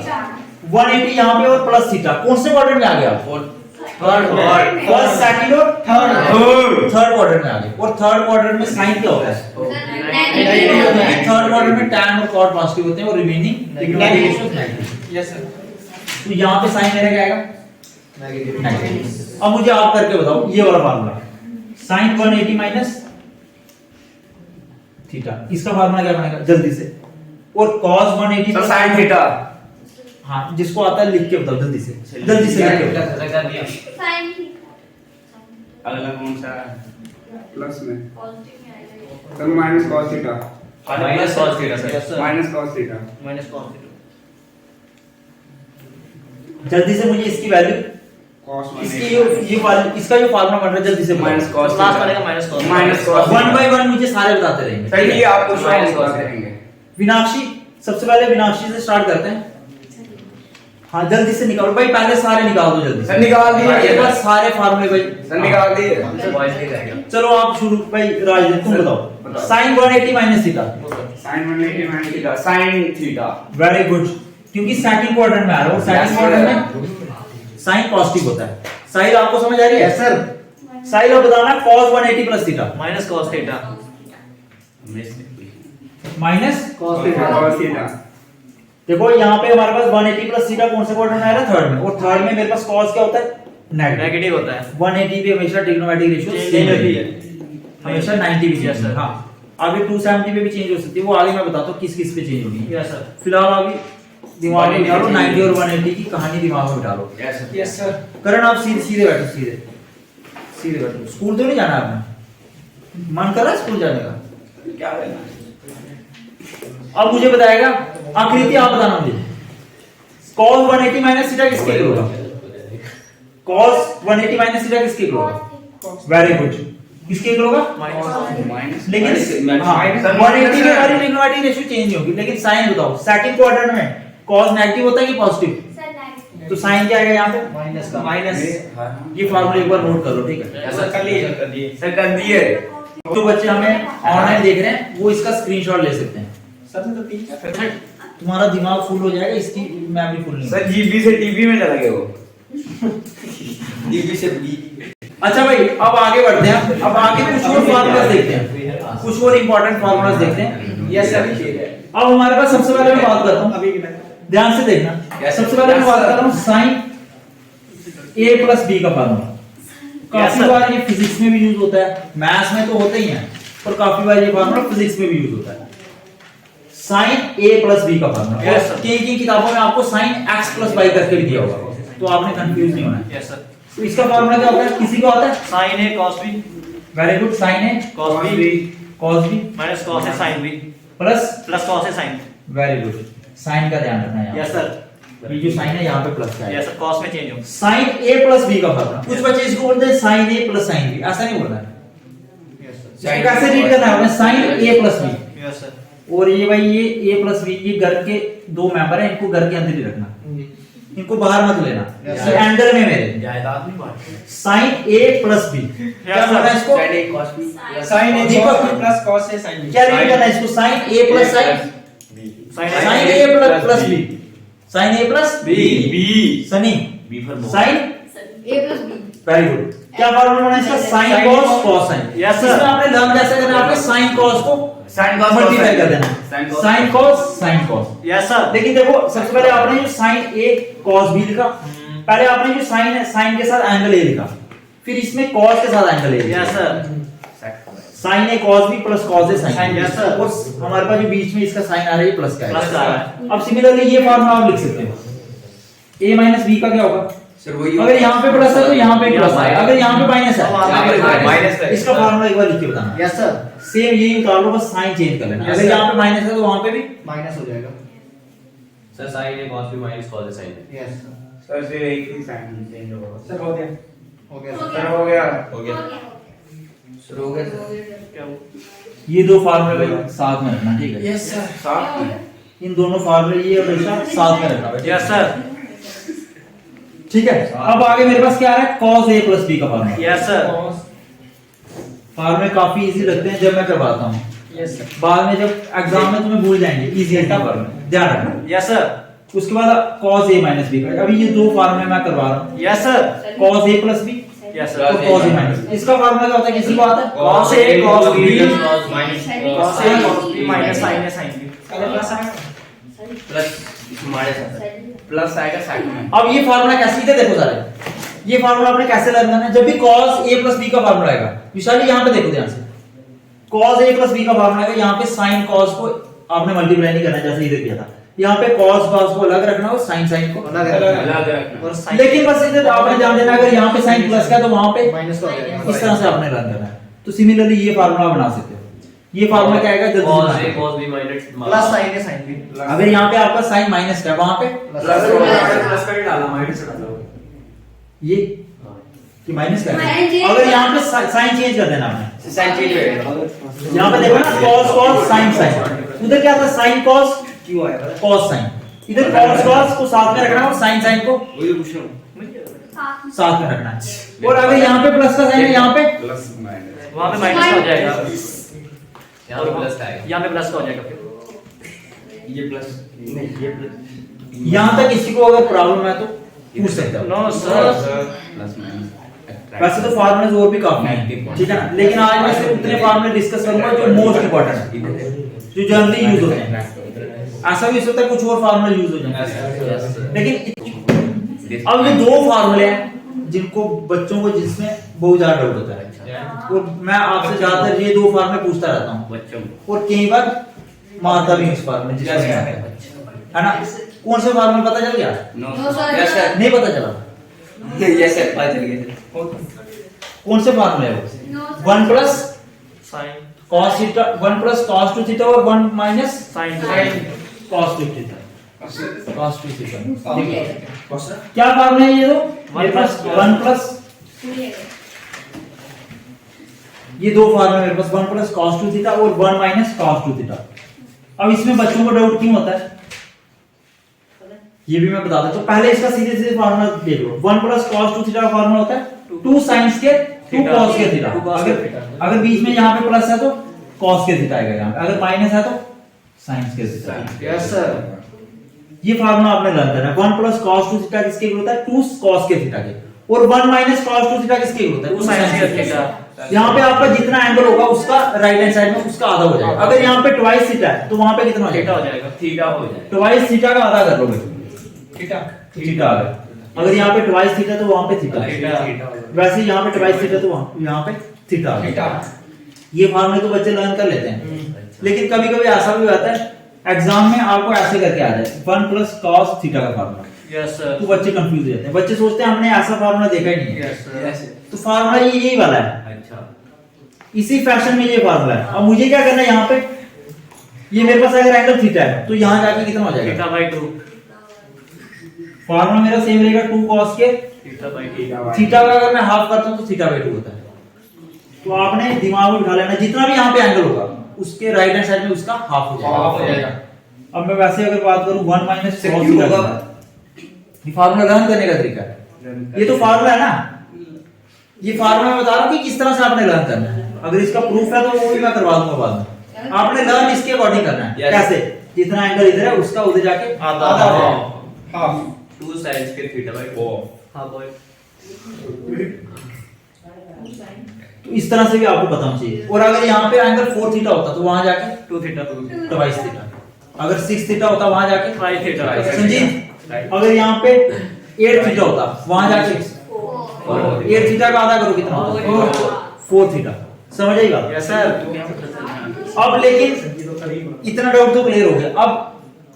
180 यहाँ पे और प्लस थीटा कौन से क्वाड्रेंट में आ गया? फर्स्ट, सेकंड और थर्ड क्वाड्रेंट में आ गए। और थर्ड क्वाड्रेंट में साइन क्या होता है? थर्ड क्वाड्रेंट में tan और cot पॉजिटिव होते हैं और रिमेनिंग नेगेटिव। Yes sir. तो यहाँ पे साइन मेरा क्या आएगा? नेगेटिव। अब मुझे आप करके बताओ ये वाला फार्मूला, साइन 180 माइनस थीटा, इसका फार्मूला क्या बनेगा जल्दी से? और cos 180 सर sin थीटा। हाँ, जिसको आता है लिख के बताओ जल्दी से लिख के बताओ। अगला कौन सा प्लस में sir? Minus cos theta. Minus cos theta sir. Minus cos theta. Minus cos theta. जल्दी से मुझे इसकी वैल्यू, cos इसकी जो इसका जो फार्मूला बन रहा है जल्दी से माइनस cos लास्ट वाले का minus cos। Minus cos one by one मुझे सारे बताते रहेंगे। सही है, आपको माइनस माइनस cos cos करेंगे। विनाक्षी, सबसे पहले विनाक्षी से स्टार्ट करते हैं। हाँ जल्दी से निकालो भाई, पहले सारे निकाल दो जल्दी से। सर निकाल दिए। एक बार सारे फार्मूले भाई सर निकाल दिए। सर वॉइस नहीं रहेगा। चलो आप शुरू भाई, राजदीप तुम बताओ। Sine 180 minus theta, sin 180 minus theta sin theta. Very good, क्योंकि सेकंड क्वाड्रेंट में आ रहा है और सेकंड क्वाड्रेंट में साइन पॉजिटिव होता है। साइन आपको समझ आ रही है? सर। साइन आप बताना cos 180 plus theta minus cos theta. Minus cos theta. cos theta. देखो यहाँ पे हमारे पास 180 प्लस थीटा कौन से क्वाड्रेंट में आ रहा है? थर्ड में। और थर्ड में मेरे पास cos क्या होता है? नेगेटिव। नेगेटिव होता है 180 पे हमेशा ट्रिग्नोमेट्रिक रेशियो Change सेम होती रहती है। है, हमेशा 90 भी Yes, चेंज। sir. हाँ, आगे 270 पे भी चेंज हो सकती है, वो आगे मैं बताता हूँ किस किस पे चेंज होगी। यस सर फिलहाल अभी दिमाग में बिठा लो 90 और 180 की कहानी दिमाग में बिठा लो। Yes sir. करण आप सीधे सीधे बैठो, सीधे सीधे बैठो। स्कूल तो नहीं जाना आपने? मन कर रहा है स्कूल जाने का? क्या करना? अब मुझे बताएगा आकृति, आप बताना मुझे cos 180 माइनस थीटा किसके इक्वल होगा? cos 180 माइनस थीटा किसके इक्वल होगा? वेरी गुड, किसके इक्वल होगा? माइनस लेकिन हाँ 180 में हमारी ट्रिग्नोमेट्रिक रेशियो चेंज नहीं होगी, लेकिन साइन बताओ सेकंड क्वाड्रेंट में cos नेगेटिव होता है कि पॉजिटिव? तो साइन क्या आएगा यहाँ पे? माइनस का माइनस। ये फार्मूला एक बार नोट कर लो, ठीक है? सर कर लिए। सर कर दिए। जो बच्चे हमें ऑनलाइन देख रहे हैं वो इसका स्क्रीनशॉट ले सकते हैं। सर में तो 3 तुम्हारा दिमाग फुल हो जाएगा, इसकी मेमोरी फुल नहीं। सर जीबी से टीबी में चला गया वो। डीबी से बी। अच्छा भाई, अब आगे बढ़ते हैं। अब आगे कुछ और फार्मूलास देखते हैं, कुछ और इंपॉर्टेंट फार्मूलास देखते हैं। यस सर ठीक है। अब हमारे पास सबसे पहले मैं बात करता हूँ, अभी की ध्यान से देखना। सबसे पहले मैं बात कर रहा हूँ साइन a प्लस बी का फार्मूला। काफी बार ये फिजिक्स में भी यूज होता है, मैथ्स में तो होता ही है, पर काफी बार ये फार्मूला फिजिक्स में भी यूज होता है। साइन a प्लस बी का फार्मूला। Yes, sir. कई किताबों में आपको साइन x प्लस y करके भी दिया होगा, तो आपने कंफ्यूज नहीं होना है। यस सर तो इसका फार्मूला क्या होता है? किसी का होता है sin a cos b very good, sine a cos b cos b minus cos a sin b plus plus cos a sin very good, sine का ध्यान रखना है। यस सर ये जो साइन है यहाँ पे प्लस का है। यस सर cos में चेंज हो साइन a प्लस b का फार्मूला। कुछ बच्चे इसको बोलते हैं sine a plus sine b, ऐसा नहीं बोलना है। यस इसको कैसे रीड करना है? Sine a plus b। Sir yes sir और ये भाई ये a प्लस b, ये घर के दो मेंबर हैं, इनको घर के अंदर ही रखना, इनको बाहर मत लेना। Yes, ये अंदर में मेरे जायदाद नहीं बांटते। साइन a प्लस b क्या बोलना है इसको? Sine A cos B sin a Deepak, cos b plus cos a sin b। क्या रीड करना है इसको? Sine a plus sine sine a plus b, sine a plus B B Sunny B for sine A plus B. Very good. क्या formula बना इसका? Sine Sin cos cos। cos sin। Yes, sir. इसमें आपने learn कैसे करना है? आपने sine cos को साइन कॉस मल्टीप्लाई कर देना, sine cos sin cos। Yes sir लेकिन देखो सबसे पहले आपने जो साइन a cos b लिखा, पहले आपने जो साइन है साइन के साथ एंगल a लिखा, फिर इसमें cos के साथ एंगल a लिखा। Yes sir sine a cos b plus cos a sin Sin, yes, sir. और हमारे पास जो बीच में इसका साइन आ रहा है ये प्लस का प्लस का आ रहा है। अब सिमिलरली ये फार्मूला आप लिख सकते हो, a माइनस b का क्या होगा? सर वही अगर यहाँ पे प्लस है तो यहाँ पे प्लस है, अगर यहाँ पे माइनस है माइनस है। इसका फार्मूला एक बार लिख के बताना। यस सर सेम यही उतार लो, बस साइन चेंज कर लेना। Yes, अगर sir. यहाँ पे माइनस है तो वहाँ पे भी माइनस हो जाएगा sir sign A cos B minus cos A sign yes sir से एक ही साइन चेंज होगा। सर हो गया। हो गया सर हो गया। हो गया शुरू हो गया सर। क्या वो ये दो फार्मूले भाई साथ में रखना, ठीक है? Yes sir. साफ में इन दोनों फार्मूले ये हमेशा साथ में रखना भाई। यस सर ठीक है, अब आगे मेरे पास क्या आ रहा है? cos a प्लस b का फार्मूला। यस सर फार्मूले काफी इजी लगते हैं जब मैं करवाता हूँ, यस सर। बाद में जब एग्जाम में तुम्हें भूल जाएंगे। इजी है फार्मूला, ध्यान रखना। यस सर उसके बाद cos a माइनस b का, अभी ये दो फार्मूले मैं करवा रहा हूँ, yes sir cos a plus b yes और सर cos a माइनस। इसका फार्मूला क्या होता है? किसी को आता है? cos a cos b cos minus cos a cos b minus sin a sin b अरे प्लस आएगा। प्लस माइनस प्लस आएगा साइन में। अब ये फार्मूला कैसे, इधर देखो सारे, ये फार्मूला आपने कैसे लर्न करना है? जब भी cos a प्लस b का फार्मूला आएगा, विशाली यहाँ पे देखो ध्यान से, cos a प्लस b का फार्मूला आएगा, यहाँ पे sin cos को आपने मल्टीप्लाई नहीं करना जैसे इधर किया था, यहाँ पे cos cos को अलग रखना और sin sin को अलग अलग रखना। और sin लेकिन बस इधर आपने ध्यान देना, अगर यहाँ पे sin प्लस का तो वहां पे माइनस का हो जाएगा इस तरह से आपने लर्न करना है। तो सिमिलरली ये फार्मूला बना सकते हो। ये फार्मूला क्या आएगा? जल्दी cos बना a सकते हो। cos b minus plus sin a sin b अगर यहाँ पे आपका sin माइनस का है, वहां पे प्लस का ही डाला, माइनस का डाला। ये कि माइनस का है। Sin change अगर यहाँ पे साइन चेंज कर देना आपने, साइन चेंज होएगा। यहाँ पे देखो ना cos cos sin sin, उधर क्या था? sin cos क्यों आएगा? cos sin, इधर cos cos को साथ में रखना और sin sin को वही तो पूछ रहा हूँ। साथ में रखना है। और अगर यहाँ पे प्लस का साइन है, यहाँ पे प्लस माइनस। वहां पे माइनस का हो जाएगा यहाँ पे प्लस का आएगा। यहाँ पे प्लस का हो जाएगा फिर ये प्लस नहीं ये प्लस यहाँ तक किसी को अगर प्रॉब्लम है तो पूछ सकते हो। No sir plus minus. वैसे तो फार्मूलेस और भी काफी हैं, ठीक है ना? लेकिन आज मैं सिर्फ उतने फार्मूले डिस्कस करूंगा जो मोस्ट इंपॉर्टेंट है, जो जनरली यूज होते हैं। ऐसा भी हो सकता है कुछ और फार्मूला यूज हो जाए, लेकिन अब ये दो फार्मूले हैं जिनको बच्चों को जिसमें बहुत ज्यादा डाउट होता है, और मैं आपसे ज्यादातर ये दो फार्मूले पूछता रहता हूँ बच्चों और कई बार मारता भी इस फार्मूले जिसमें नहीं आता है ना। कौन सा फार्मूला पता चल गया? नो सर, यस सर, नहीं पता चला? यस सर, पता चल गया। कौन से फार्मूले है वो? 1 plus sine cos theta, 1 plus cos 2 theta और 1 minus sine cos 2 theta, cos 2 theta. ठीक है, क्या फार्मूला है ये दो? 1 प्लस ये दो फार्मूला मेरे पास, 1 प्लस cos 2 थीटा और 1 माइनस cos 2 थीटा। अब इसमें बच्चों को डाउट क्यों होता है ये भी मैं बता देता हूँ। पहले इसका सीधे सीधे फार्मूला देख लो। 1 प्लस cos 2 थीटा का फार्मूला होता है 2 sin के 2 cos के थीटा। अगर बीच में यहाँ पे प्लस है तो cos के थीटा आएगा, यहाँ पे अगर माइनस है तो sin के थीटा। यस सर, ये फार्मूला आपने लर्न करना है। 1 प्लस cos 2 थीटा किसके इक्वल होता है? 2 cos के थीटा के, और 1 माइनस cos 2 थीटा किसके इक्वल होता है? 2 sin के थीटा। यहाँ पे आपका जितना एंगल होगा उसका राइट हैंड साइड में उसका आधा हो जाएगा। अगर यहाँ पे ट्वाइस थीटा है तो वहां पे कितना हो थीटा जाएगा? हो जाएगा, थीटा हो जाएगा। ट्वाइस थीटा का आधा कर लोगे, थीटा थीटा आ गया। अगर यहाँ पे ट्वाइस थीटा तो वहां पे थीटा, वैसे यहाँ पे ट्वाइस थीटा तो यहाँ पे थीटा आ गया। ये फार्मूले तो बच्चे लर्न कर लेते हैं, लेकिन कभी कभी ऐसा भी होता है एग्जाम में आपको ऐसे करके आ जाए 1 प्लस cos थीटा का फार्मूला, यस सर, तो बच्चे कंफ्यूज हो जाते हैं। बच्चे सोचते हैं हमने ऐसा फार्मूला देखा ही नहीं है। यस सर, यस तो फार्मूला ये यही वाला है, अच्छा, इसी फैशन में ये फार्मूला है। अब मुझे क्या करना है, यहाँ पे ये मेरे पास अगर एंगल थीटा है तो यहाँ जाके कितना हो जाएगा? थीटा बाई 2, फार्मूला मेरा सेम रहेगा 2 cos के थीटा बाई 2, थीटा का अगर मैं हाफ करता हूँ तो थीटा बाई 2 होता है। तो आपने दिमाग में उठा लेना जितना भी यहाँ पे एंगल होगा उसके राइट हैंड साइड में उसका हाफ हो जाएगा। अब मैं वैसे अगर बात करूँ 1 माइनस सर, cos क्यों थीटा होगा? का, ये फार्मूला लर्न करने का तरीका है। ये तो फार्मूला है ना, ये फार्मूला मैं बता रहा हूँ कि किस तरह से आपने लर्न करना है। अगर इसका प्रूफ है तो वो भी मैं करवा दूंगा बाद में। आपने लर्न इसके अकॉर्डिंग करना है। Yes. कैसे? जितना एंगल इधर है उसका उधर जाके आधा आधा हो हो। जाएगा। हाफ 2 sin के थीटा बाई 4। हां बॉय, तो इस तरह से भी आपको पता होना चाहिए। और अगर यहाँ पे एंगल 4 थीटा होता तो वहां जाके 2 थीटा, ट्वाइस थीटा, अगर 6 थीटा होता वहां जाके 5 थीटा, संजीत अगर यहाँ पे 8 थीटा होता वहां जाके 8 थीटा का आधा करो कितना होता? 4 थीटा। समझ आई बात? Yes sir. अब लेकिन इतना डाउट तो क्लियर हो गया। अब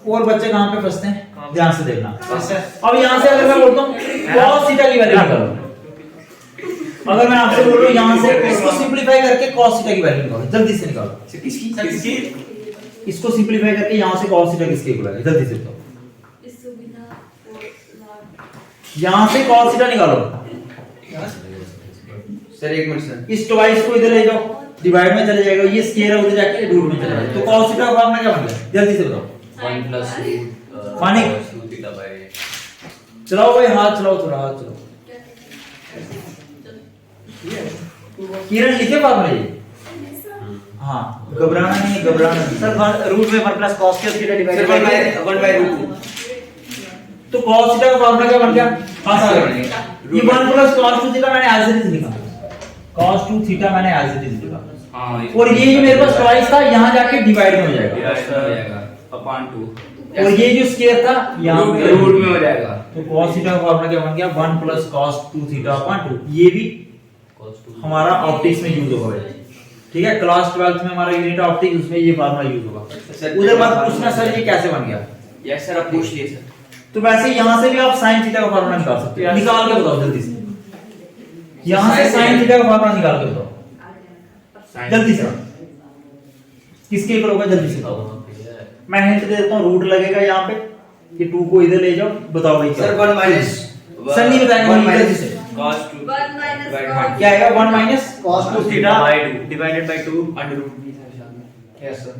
और बच्चे कहाँ पे फंसते हैं ध्यान से देखना। अब यहाँ से अगर मैं बोलता हूँ cos थीटा की वैल्यू निकालो, अगर मैं आपसे बोल रहा हूँ यहाँ से इसको सिंपलीफाई करके cos थीटा की वैल्यू निकालो, जल्दी से निकालो। किसकी? इसको सिंपलीफाई करके यहाँ से cos थीटा किसके इक्वल है, जल्दी से बताओ। यहाँ से cos थीटा निकालो। सर एक मिनट सर, इस ट्वाइस को इधर ले जाओ, डिवाइड में चले जाएगा, ये स्क्वायर है उधर जाके रूट में चला जाएगा। तो cos थीटा का फॉर्मूला क्या बन गया, जल्दी से बताओ। 1 प्लस मानिक 2 थीटा बाई, चलाओ भाई, हाथ चलाओ, थोड़ा हाथ चलाओ। किरण लिखे फॉर्मूला ये? हाँ, घबराना नहीं है, घबराना नहीं। सर रूट में 1 प्लस cos के theta sir divided 1 by by root 2। तो cos थीटा का फॉर्मूला क्या बन गया? हाँ सर, ये 1 प्लस cos 2 थीटा मैंने एज इट इज लिखा, cos 2 थीटा मैंने एज इट इज लिखा। हां, और ये जो मेरे पास ट्वाइस था यहाँ जाके डिवाइड में हो जाएगा, हो जाएगा अपॉन 2, और ये जो स्क्वायर था यहाँ पे रूट में हो जाएगा। तो cos थीटा का फॉर्मूला क्या बन गया? 1 प्लस cos 2 थीटा अपॉन 2। ये भी हमारा ऑप्टिक्स में यूज होगा, ठीक है। क्लास 12th में हमारा यूनिट ऑप्टिक्स, उसमें ये फार्मूला यूज होगा। उधर बात पूछना सर ये कैसे बन गया? यस सर, आप पूछ लिए सर। तो वैसे यहाँ से भी आप sin थीटा का फार्मूला निकाल सकते हो। निकाल के बताओ जल्दी से, यहाँ से sin थीटा का फार्मूला निकाल के बताओ जल्दी से। किसके इक्वल होगा, जल्दी से बताओ। मैं हिंट दे देता हूँ, रूट लगेगा यहाँ पे, ये 2 को इधर ले जाओ, बताओ भाई क्या? सर 1 माइनस, सर नहीं बताएंगे, 1 जल्दी से। cos 2 क्या आएगा? 1 minus cos 2 theta by 2 divided by 2 under root. Yes sir.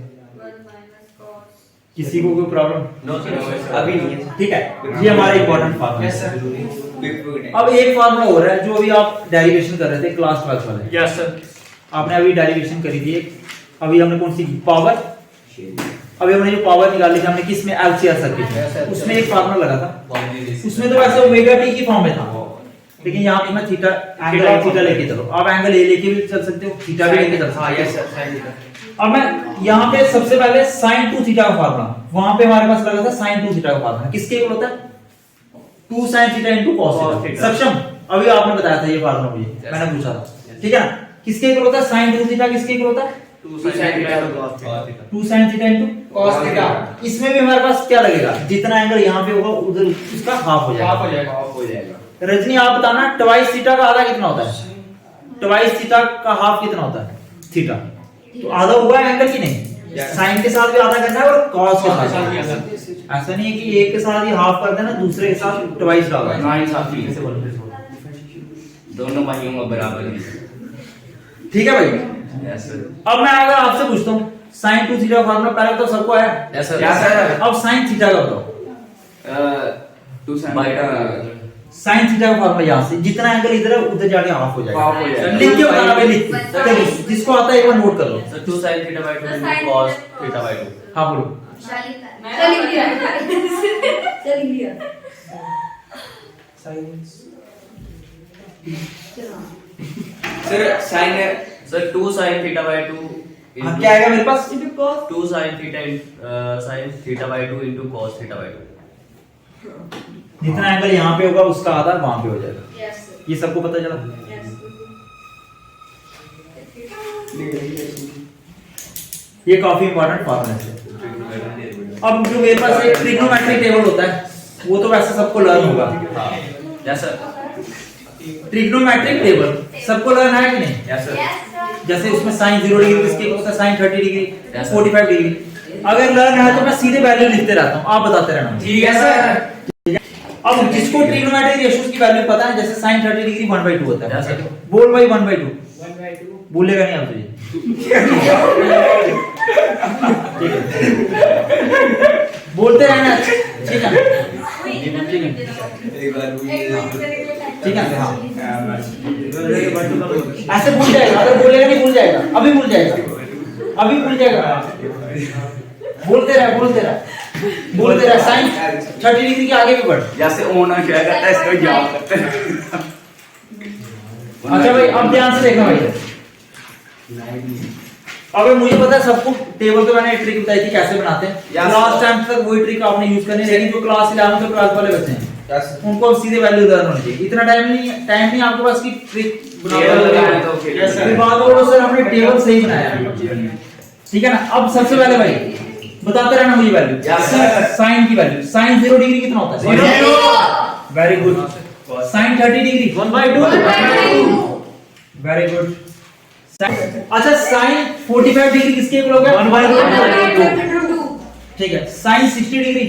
किसी को कोई प्रॉब्लम? नो सर, अभी नहीं है। ठीक है, ये हमारा इंपॉर्टेंट फार्मूला यस है। सर। अब एक फार्मूला हो रहा है जो अभी आप डेरिवेशन कर रहे थे क्लास 12 वाले, यस सर, आपने अभी डेरिवेशन करी थी एक। अभी हमने कौन सी पावर, अभी हमने जो पावर निकाली थी हमने किस में? एलसीआर सर्किट में। उसमें एक फार्मूला लगा था, उसमें तो वैसे ओमेगा टी की फॉर्म में था, लेकिन यहाँ पे मैं थीटा एंगल थीटा लेके चलो। आप एंगल ए लेके भी चल सकते हो, थीटा भी लेके चल सकते हो। हां यस सर, sin थीटा। अब मैं यहाँ पे सबसे पहले sin 2 थीटा का फार्मूला, वहां पे हमारे पास लगा था sin 2 थीटा का फार्मूला, किसके इक्वल होता है 2 sin theta into cos theta. सक्षम, अभी आपने बताया था ये फार्मूला मुझे, मैंने पूछा था, ठीक है ना। किसके इक्वल होता है sin 2 थीटा, किसके इक्वल होता है 2 sin theta into cos theta। 2 sin theta into cos theta. इसमें भी हमारे पास क्या लगेगा, जितना एंगल यहाँ पे होगा उधर उसका हाफ हो हाफ हो जाएगा। जाएगा। ऑफ हो जाएगा। रजनी आप बताना ट्वाइस थीटा का आधा कितना होता है, ट्वाइस थीटा का हाफ कितना होता है थीटा, तो आधा हुआ है एंगल की नहीं, साइन के साथ भी आधा करना है और कॉस के साथ भी। ऐसा नहीं है कि एक के साथ ही हाफ कर देना, दूसरे के साथ ट्वाइस डालना है। ना इंसाफी से बोल दोनों भाइयों का बराबर ही। ठीक है भाई। Yes sir. अब मैं अगर आपसे पूछता हूँ sin 2 थीटा का फार्मूला पहले तो सबको आया, यस सर। अब sin थीटा का बताओ। 2 sin sin थीटा का फार्मूला यहाँ से जितना एंगल इधर है उधर जाके हाफ हो जाएगा। हाफ हो जाएगा। लिख के बताना भाई, लिख के। चलो जिसको आता है एक बार नोट कर लो। Sir 2 sin theta by 2 into cos theta by 2। हाँ बोलो। सर साइन है सर 2 sin theta by 2 हाँ क्या आएगा मेरे पास 2 sin theta by 2 into cos theta by 2। जितना एंगल यहाँ पे होगा उसका आधा वहां पे हो जाएगा। ये सबको पता चला। ये काफी इंपॉर्टेंट फॉर्मूला है। अब जो मेरे पास एक ट्रिग्नोमेट्रिक टेबल होता है वो तो वैसे सबको लर्न होगा। Yes sir. ट्रिग्नोमेट्रिक टेबल सबको लर्न है कि नहीं? Yes sir. जैसे उसमें sin 0 डिग्री किसके इक्वल होता है sin 30 degree, Yes, sir. 45 degree. अगर लर्न है तो मैं सीधे वैल्यू लिखते रहता हूँ, आप बताते रहना। ठीक है सर। अब जिसको ट्रिग्नोमेट्रिक रेशियोज की वैल्यू पता है, जैसे sin 30 डिग्री 1/2 होता है। Yes, sir. बोल भाई 1/2 बोलेगा नहीं आप तुझे। ठीक है बोलते रहना, ठीक है ठीक है हाँ। ऐसे भूल जाएगा, अगर बोलेगा नहीं भूल जाएगा, अभी भूल जाएगा, अभी भूल जाएगा। बोलते रहा साइन 30 डिग्री के आगे भी बढ़। जैसे ओनर क्या करता है इसको याद करते हैं। अच्छा भाई अब ध्यान से देखना भाई, अगर मुझे पता है सबको टेबल तो मैंने एक ट्रिक बताई थी कैसे बनाते हैं, क्लास 10 तक वही ट्रिक आपने यूज करनी है, लेकिन जो क्लास 11 तो 12 वाले बच्चे हैं उनको अब सीधे वैल्यू लर्न होनी चाहिए। इतना टाइम नहीं आपके पास की ट्रिक फिर बात बोलो सर हमने टेबल सही बनाया, ठीक है ना। अब सबसे पहले भाई बताते रहना मुझे वैल्यू, साइन की वैल्यू, साइन 0 डिग्री कितना होता है 0। Very good. Sine 30 degree 1/2 very good. अच्छा साइन 45 डिग्री किसके इक्वल होगा 1/2 ठीक है। साइन 60 डिग्री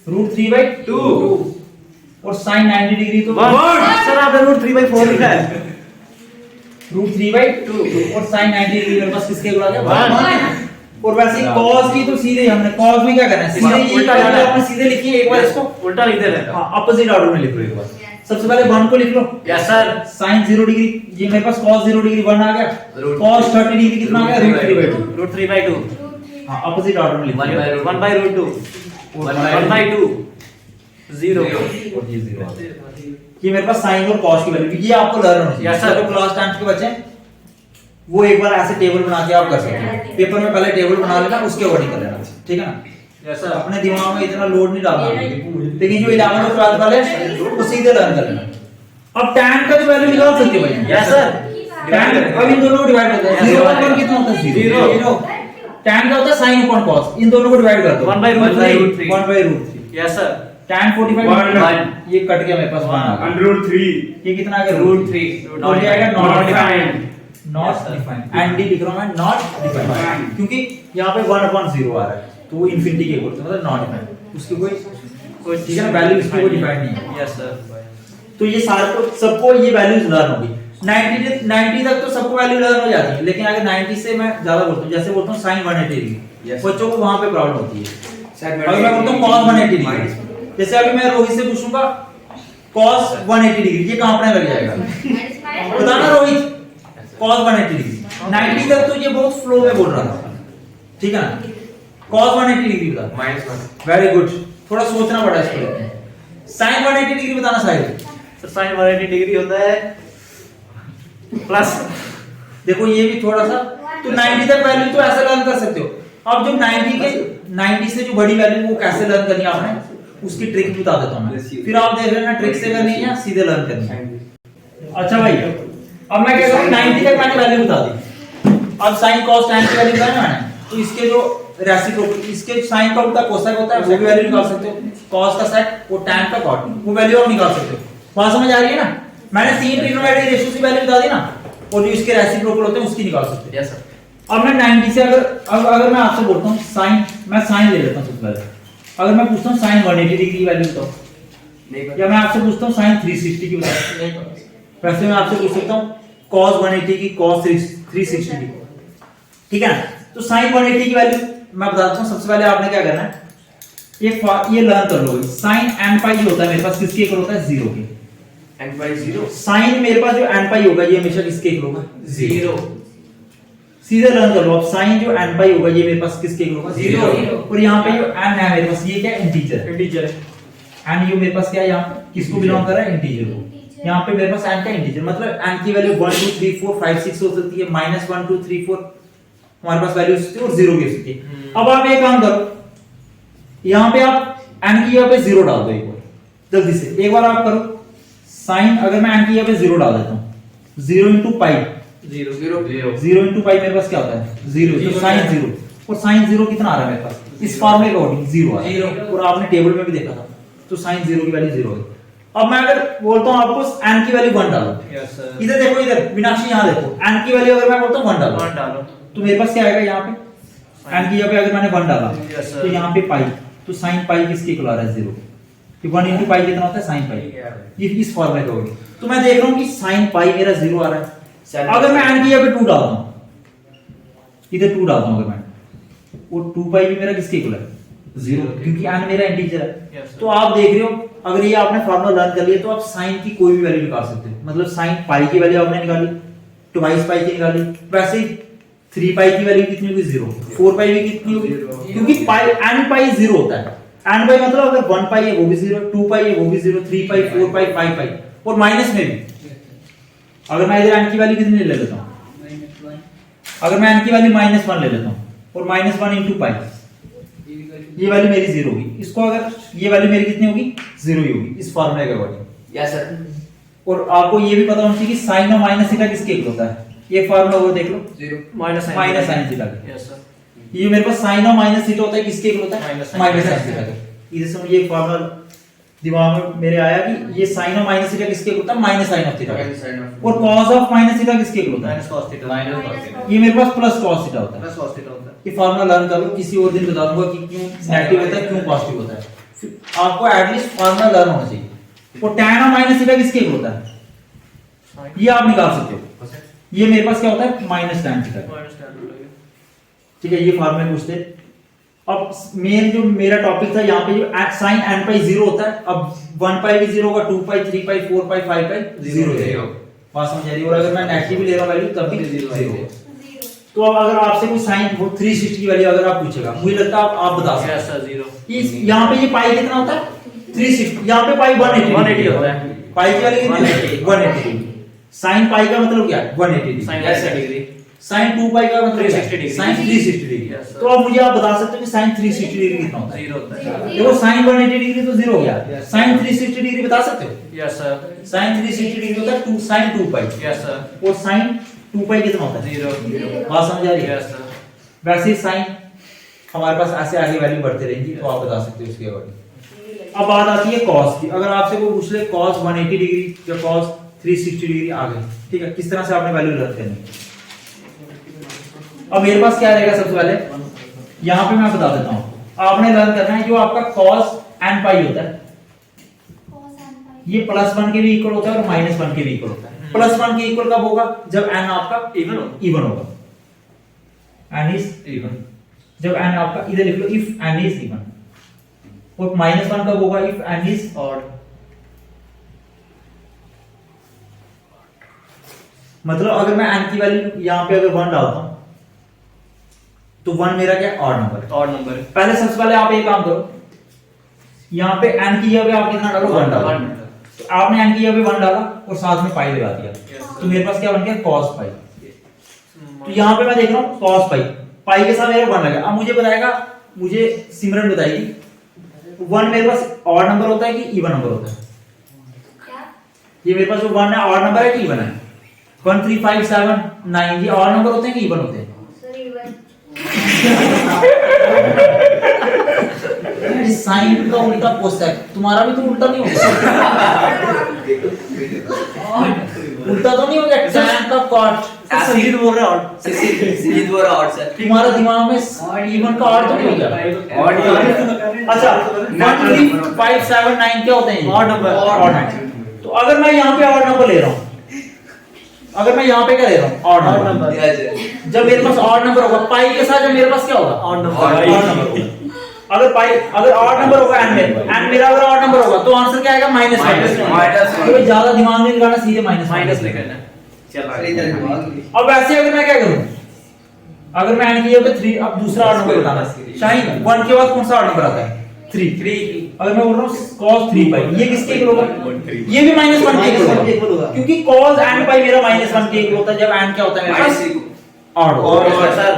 √3/2 और साइन 90 डिग्री तो सर आपने √3/4 लिखा है। √3/2 और साइन 90 डिग्री मेरे पास किसके इक्वल आ गया 1। और वैसे कॉस की तो सीधे हमने कॉस में क्या करना है, सीधे ये वैल्यू आपने सीधे लिखी है, एक बार इसको उल्टा लिख दे रहे हैं। हां अपोजिट ऑर्डर में लिख लो एक बार। सबसे पहले 1 को लिख लो। Yes sir. साइन 0 डिग्री, ये मेरे पास cos 0 डिग्री 1 आ गया, cos 30 डिग्री कितना आ गया √3/2 √3/2 हां अपोजिट ऑर्डर में लिख लो। 1/√2 1/2 0 और ये 0 ये मेरे पास साइन और cos की वैल्यू, ये आपको लर्न होनी चाहिए। Yes, sir. जो क्लास 10 के बच्चे हैं वो एक बार ऐसे टेबल बना के आप कर सकते हैं, पेपर में पहले टेबल बना लेना उसके अकॉर्डिंग कर लेना, ठीक है ना। Yes sir. अपने दिमाग में इतना लोड नहीं डालना, लेकिन जो 11 और 12 वाले हैं वो सीधे लर्न कर लेना। अब tan का जो वैल्यू निकाल सकते हो भाई। Yes sir. tan अब इन दोनों को डिवाइड कर दो, 0/1 कितना होता है 0 tan का होता है sin upon cos, इन दोनों को डिवाइड कर दो 1/√3 1/√3 यस सर। tan 45 ये कट गया मेरे पास 1 आ गया, √3 ये कितना आ गया √3 और ये आएगा Not defined not defined and D लिख रहा हूं मैं नॉट डिफाइंड, क्योंकि यहां पे 1/0 आ रहा है तो वो इंफिनिटी के इक्वल मतलब नॉट डिफाइंड, उसकी कोई ठीक है ना वैल्यू इसकी कोई डिफाइंड नहीं है। Yes sir. तो ये सारे को सबको ये वैल्यूज लर्न होगी। 90 तक तो सबको वैल्यू लर्न हो जाती है, लेकिन अगर 90 से मैं ज्यादा बोलता हूं, जैसे बोलता हूं sin 180 डिग्री बच्चों को वहां पे प्रॉब्लम होती है। अगर मैं बोलता हूं cos 180 डिग्री, जैसे अभी मैं रोहित से पूछूंगा cos 180 डिग्री ये कहां पढ़ने लग जाएगा बताना रोहित। cos 180 डिग्री 90 तक तो ये बहुत फ्लो में बोल रहा था, ठीक है ना। cos 180 डिग्री बता -1 वेरी गुड, थोड़ा सोचना पड़ा इसको। sin 180 डिग्री बताना साहिल। सर sin 180 डिग्री होता है प्लस, देखो ये भी थोड़ा सा तो 90 तक वैल्यू तो ऐसे लर्न कर सकते हो। अब जो 90 से जो बड़ी वैल्यू वो कैसे लर्न करनी है आपने, उसकी ट्रिक बता देता हूं मैं, फिर आप देख लेना ट्रिक से करनी है या सीधे लर्न करनी है। अच्छा भाई, अब मैं क्या करूं, 90 तक मैंने वैल्यू बता दी। अब sin cos tan की वैल्यू बताया मैंने, तो इसके जो रेसिप्रोकल, इसके sin का उल्टा कोसेक होता है, वो भी वैल्यू निकाल सकते हो। cos का sec और tan का cot, वो वैल्यू आप निकाल सकते हो। बात समझ आ रही है ना? मैंने 3 ट्रिग्नोमेट्रिक रेशियो की वैल्यू बता दी ना, और जो इसके रेसिप्रोकल होते हैं उसकी निकाल सकते हो। Yes sir. अब मैं 90 से अगर मैं आपसे बोलता हूं sin, मैं sin ले लेता हूं सबसे पहले। अगर मैं पूछता हूं sin 180 डिग्री की वैल्यू बताओ, नहीं या मैं आपसे पूछता हूं sin 360 की बताओ, वैसे मैं आपसे पूछ सकता हूं cos 180 की, cos 360 की, ठीक है ना? तो sin 180 की वैल्यू मैं बताता हूं। सबसे पहले आपने क्या करना है, ये लर्न कर लो, sin n पाई जो होता है मेरे पास किसके इक्वल होता है, 0 के। n by 0 sin मेरे पास जो n पाई होगा ये हमेशा किसके इक्वल होगा, 0। सीधे लर्न कर लो, अब sin जो n पाई होगा ये मेरे पास किसके इक्वल होगा, 0। और यहाँ पे जो n है मेरे पास, ये क्या है, इंटीजर है। n ये मेरे पास क्या है, यहाँ पे किसको बिलोंग कर रहा है, इंटीजर को। यहाँ पे मेरे पास n का इंटीजर, मतलब n की वैल्यू 1 2 3 4 5 6 हो सकती है, -1 2 3 4 हमारे पास वैल्यू हो सकती है, और 0 भी हो सकती है। अब आप एक काम करो, यहाँ पे आप n की जगह पे 0 डाल दो एक बार, जल्दी से एक बार आप करो sin, अगर मैं n की जगह पे 0 डाल देता हूँ, 0 into पाई, 0 0 0 into पाई मेरे पास क्या होता है, 0। तो sin 0, और sin 0 कितना आ रहा है मेरे पास, इस फॉर्मूले के अकॉर्डिंग 0 आ रहा है, और आपने टेबल में भी देखा था, तो sin 0 की वैल्यू 0 है। अब मैं अगर बोलता हूं आपको n की वैल्यू 1 डालो, यस सर। इधर देखो, इधर मीनाक्षी यहाँ देखो, n की वैल्यू अगर मैं बोलता हूं 1 डालो, 1 डालो। तो मेरे पास क्या आएगा यहाँ पे, n की जगह पे अगर मैंने 1 डाला, Yes, sir. तो यहाँ पे पाई, तो sin पाई किसके इक्वल आ रहा है, 0। कि 1 into पाई कितना होता है, sin पाई, ये इस फॉर्मूले का होगा। तो मैं देख रहा हूँ कि sin पाई मेरा 0 आ रहा है। अगर मैं n की जगह पे 2 डालता हूँ, इधर 2 डालता हूँ अगर मैं, वो 2 पाई भी मेरा किसके इक्वल है, 0, क्योंकि n मेरा इंटीजर है। Yes, sir. तो आप देख रहे हो, अगर ये आपने फॉर्मूला लर्न कर लिया तो आप sin की कोई भी वैल्यू निकाल सकते हो। मतलब sin पाई की वैल्यू आपने निकाली, ट्वाइस पाई की निकाली, वैसे ही 3 पाई की वैल्यू कितनी होगी, 0। 4 पाई भी कितनी होगी, क्योंकि पाई n पाई 0 होता है। n पाई मतलब अगर 1 पाई है वो भी 0, 2 पाई है वो भी 0, 3 पाई, 4 पाई, 5 पाई, और माइनस में भी अगर मैं इधर n की वैल्यू कितनी ले लेता हूं, अगर मैं n की वैल्यू -1 ले लेता हूं, और -1 into पाई, ये वैल्यू मेरी 0 होगी। इसको अगर ये वैल्यू मेरी कितनी होगी, 0 ही होगी इस फॉर्मूले के अकॉर्डिंग। Yes sir. और आपको ये भी पता होना चाहिए कि sin और माइनस थीटा किसके इक्वल होता है, ये फार्मूला वो देख लो, माइनस sin थीटा का। Yes sir. ये मेरे पास sin और माइनस थीटा होता है, किसके इक्वल होता है, Minus sin minus theta। sin theta का। इधर से मुझे एक फार्मूला दिमाग में मेरे आया कि ये sin और माइनस थीटा किसके इक्वल होता है, माइनस sin ऑफ थीटा का। और cos ऑफ माइनस थीटा किसके इक्वल होता है, माइनस cos थीटा। ये मेरे पास प्लस cos थीटा होता है। प्लस cos थीटा होता है। ये फार्मूला लर्न कर लो, किसी और दिन बता दूंगा कि क्यों नेगेटिव होता है, क्यों पॉजिटिव होता है। फिर आपको एटलीस्ट फार्मूला लर्न होना चाहिए। और tan और माइनस थीटा किसके इक्वल होता है, ये आप निकाल सकते हो। ये मेरे पास क्या होता है, minus tan theta. Minus tan हो गया। ठीक है, ये फार्मूला पूछते हैं। अब जो मेरा टॉपिक था, यहाँ पे जो sin n पाई 0 होता है, अब 1 पाई भी 0 होगा, 2 पाई, 3 पाई, 4 पाई, 5 पाई 0 है। बात समझ आ रही है? और अगर मैं नेगेटिव भी ले रहा हूं वैल्यू तब भी 0 है। तो अब अगर आपसे कोई sin 360 की वैल्यू अगर आप पूछेगा, मुझे लगता है आप बता सकते यस सर 0। हैं। यहाँ पे ये पाई कितना होता है, 360, यहाँ पे पाई 180 होता है। पाई की वैल्यू कितनी होती है, 180। sin पाई का मतलब क्या है, 180 sin डिग्री। 90 डिग्री। sin 2 पाई का मतलब क्या है? 360 degree. sin 360 degree. Yes, sir. तो अब मुझे आप बता सकते हो कि sin 360 डिग्री कितना होता है। 0 होता है। देखो sin 180 डिग्री तो 0 हो गया, Yes. sin 360 डिग्री बता सकते हो, यस सर। sin 360 डिग्री होता है sin 2 पाई, यस सर। और sin 2 पाई कितना होता है, 0। बात समझ आ रही है? Yes sir. वैसे ही sin हमारे पास ऐसे आगे वैल्यू बढ़ते रहेंगी, तो आप बता सकते हो उसके अकॉर्डिंग। अब बात आती है cos की। अगर आपसे कोई पूछ ले cos 180 डिग्री या cos 360 डिग्री आ गई, ठीक है, किस तरह से आपने वैल्यू लर्न करनी है। अब मेरे पास क्या रहेगा, सबसे पहले यहाँ पे मैं बता देता हूँ, आपने लर्न करना है जो आपका cos n पाई होता है, ये +1 के भी इक्वल होता है और -1 के भी इक्वल होता है। +1 के इक्वल कब होगा, जब n आपका इवन होगा, n इज इवन, जब n आपका, इधर लिख लो इफ n इज इवन। और -1 कब होगा, इफ n इज ऑड। मतलब अगर मैं n की वैल्यू यहाँ पे अगर 1 डालता हूं तो 1 मेरा क्या, ऑड नंबर है। ऑड नंबर है। पहले सबसे पहले आप एक काम करो, यहाँ पे n की जगह पे आप कितना डालो, 1 डालो। तो आपने n की जगह पे 1 डाला और साथ में पाई लगा दिया, तो मेरे पास क्या बन गया, cos पाई। तो यहाँ पे मैं देख रहा हूँ cos पाई, पाई के साथ मेरा 1 लगा। अब मुझे बताएगा, मुझे सिमरन बताएगी 1 मेरे पास ऑड नंबर होता है कि इवन नंबर होता है? ये मेरे पास जो 1 है ऑड नंबर है कि इवन है? 1 3 5 7 9 ये ऑड नंबर होते हैं कि इवन होते हैं? साइन का उल्टा कोसेक, तुम्हारा भी तो उल्टा नहीं होगा? उल्टा तो नहीं होगा? tan का cot, संजीत बोल रहा है ऑड, संजीत बोल रहा ऑड सर। तुम्हारा दिमाग में इवन का ऑड तो नहीं होगा? ऑड ही होगा। अच्छा 1 3 5 7 9 क्या होते हैं? Odd number. Odd number. तो अगर मैं यहाँ पे ऑड नंबर ले रहा हूँ, अगर मैं यहाँ पे क्या ले रहा हूँ? Odd number. जब मेरे पास ऑड नंबर होगा, पाई के साथ जब मेरे पास क्या होगा? Odd number. अगर पाई, अगर ऑड नंबर होगा एंड मेरा अगर ऑड नंबर होगा तो आंसर क्या आएगा? -1। कोई ज्यादा दिमाग नहीं लगाना, सीधे माइनस लेकर। अब वैसे अगर मैं क्या करूं, अगर मैं एंड किया तो 3, अब दूसरा ऑड नंबर बताना शाहीन, 1 के बाद कौन सा ऑड नंबर आता है? 3। अगर मैं बोल रहा हूं cos 3 पाई, ये किसके इक्वल होगा? ये भी -1 के इक्वल होगा, क्योंकि cos एंड पाई मेरा -1 के इक्वल होता है जब एंड क्या होता है मेरे पास? ऑड होता है।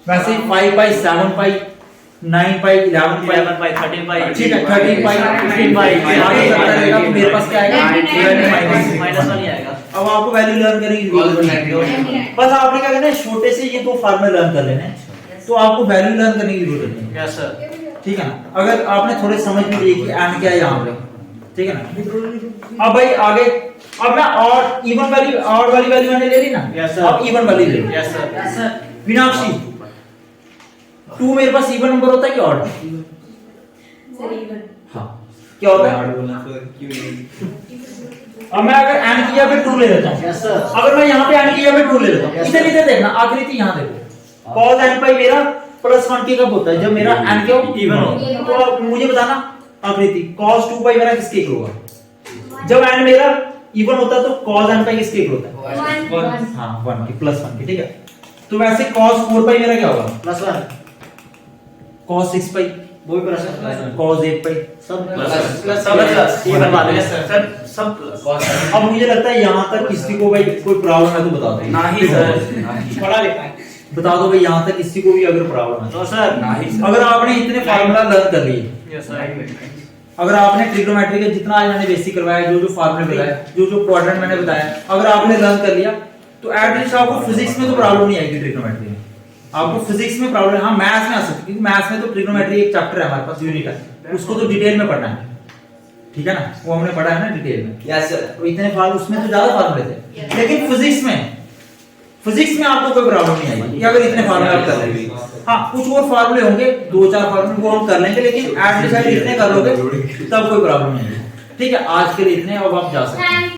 वैसे 5 पाई 7 पाई 9 पाई 11 पाई 13 पाई, ठीक है 13 पाई 15 पाई आगे चलता रहेगा तो मेरे पास क्या आएगा? -1 ही आएगा। अब आपको वैल्यू लर्न करने की जरूरत नहीं है, बस आपने क्या करना है, छोटे से ये 2 फार्मूले लर्न कर लेने हैं, तो आपको वैल्यू लर्न करने की जरूरत नहीं है। Yes sir. ठीक है ना? अगर आपने थोड़े समझ में लिए कि एंड क्या है यहाँ पे, ठीक है ना? अब भाई आगे, अब मैं ऑड इवन वाली ऑड वाली वैल्यू मैंने ले ली ना, अब इवन वाली ले लो। Yes sir. मीनाक्षी 2 मेरे पास इवन नंबर होता है कि ऑड? हाँ, क्या होता है? अब मैं अगर एंड किया पे 2 ले लेता हूँ। अगर मैं यहाँ पे एंड किया पे 2 ले लेता हूँ, इधर इधर देखना, आकृति यहाँ देखो, cos n पाई मेरा +1 के कब होता है? जब मेरा एंड क्या इवन हो। तो अब मुझे बताना आकृति, cos 2 पाई मेरा किसके इक्वल होगा? जब एंड मेरा इवन होता है तो cos n पाई किसके इक्वल होता है? 1। हाँ 1 के, +1 के, ठीक है। तो वैसे cos 4 पाई मेरा क्या होगा? +1। cos 6 पाई वो भी +1, cos 8 पाई सब प्लस, ये बता देंगे सर, सब प्लस। अब मुझे लगता है यहाँ तक किसी को भाई कोई प्रॉब्लम है तो बता दो। नहीं सर, पढ़ा लिखा है, बता दो भाई यहाँ तक किसी को भी अगर प्रॉब्लम है तो सर नहीं सर। अगर आपने इतने फार्मूला लर्न कर लिए, यस सर। अगर आपने ट्रिग्नोमेट्री के जितना आज मैंने बेसिक करवाया, जो फार्मूले बताए, जो क्वाड्रेंट मैंने बताया, अगर आपने लर्न कर लिया तो एटलीस्ट आपको फिजिक्स में तो प्रॉब्लम नहीं आएगी। ट्रिग्नोमेट्री में आपको फिजिक्स में प्रॉब्लम, हाँ मैथ्स में आ सकती है, क्योंकि मैथ्स में तो ट्रिग्नोमेट्री एक चैप्टर है हमारे पास, यूनिट है, उसको तो डिटेल में पढ़ना है, ठीक है ना? वो हमने पढ़ा है ना डिटेल में। Yes sir. तो इतने फार्मूले उसमें तो ज्यादा फार्मूले थे, लेकिन फिजिक्स में आपको कोई प्रॉब्लम नहीं आएगी कि अगर इतने फार्मूले आप कर लेंगे। हाँ कुछ और फार्मूले होंगे, 2-4 फार्मूले वो हम कर लेंगे, लेकिन एट द साइड इतने कर लोगे तब कोई प्रॉब्लम नहीं है। ठीक है, आज के लिए इतने, अब आप जा सकते हैं।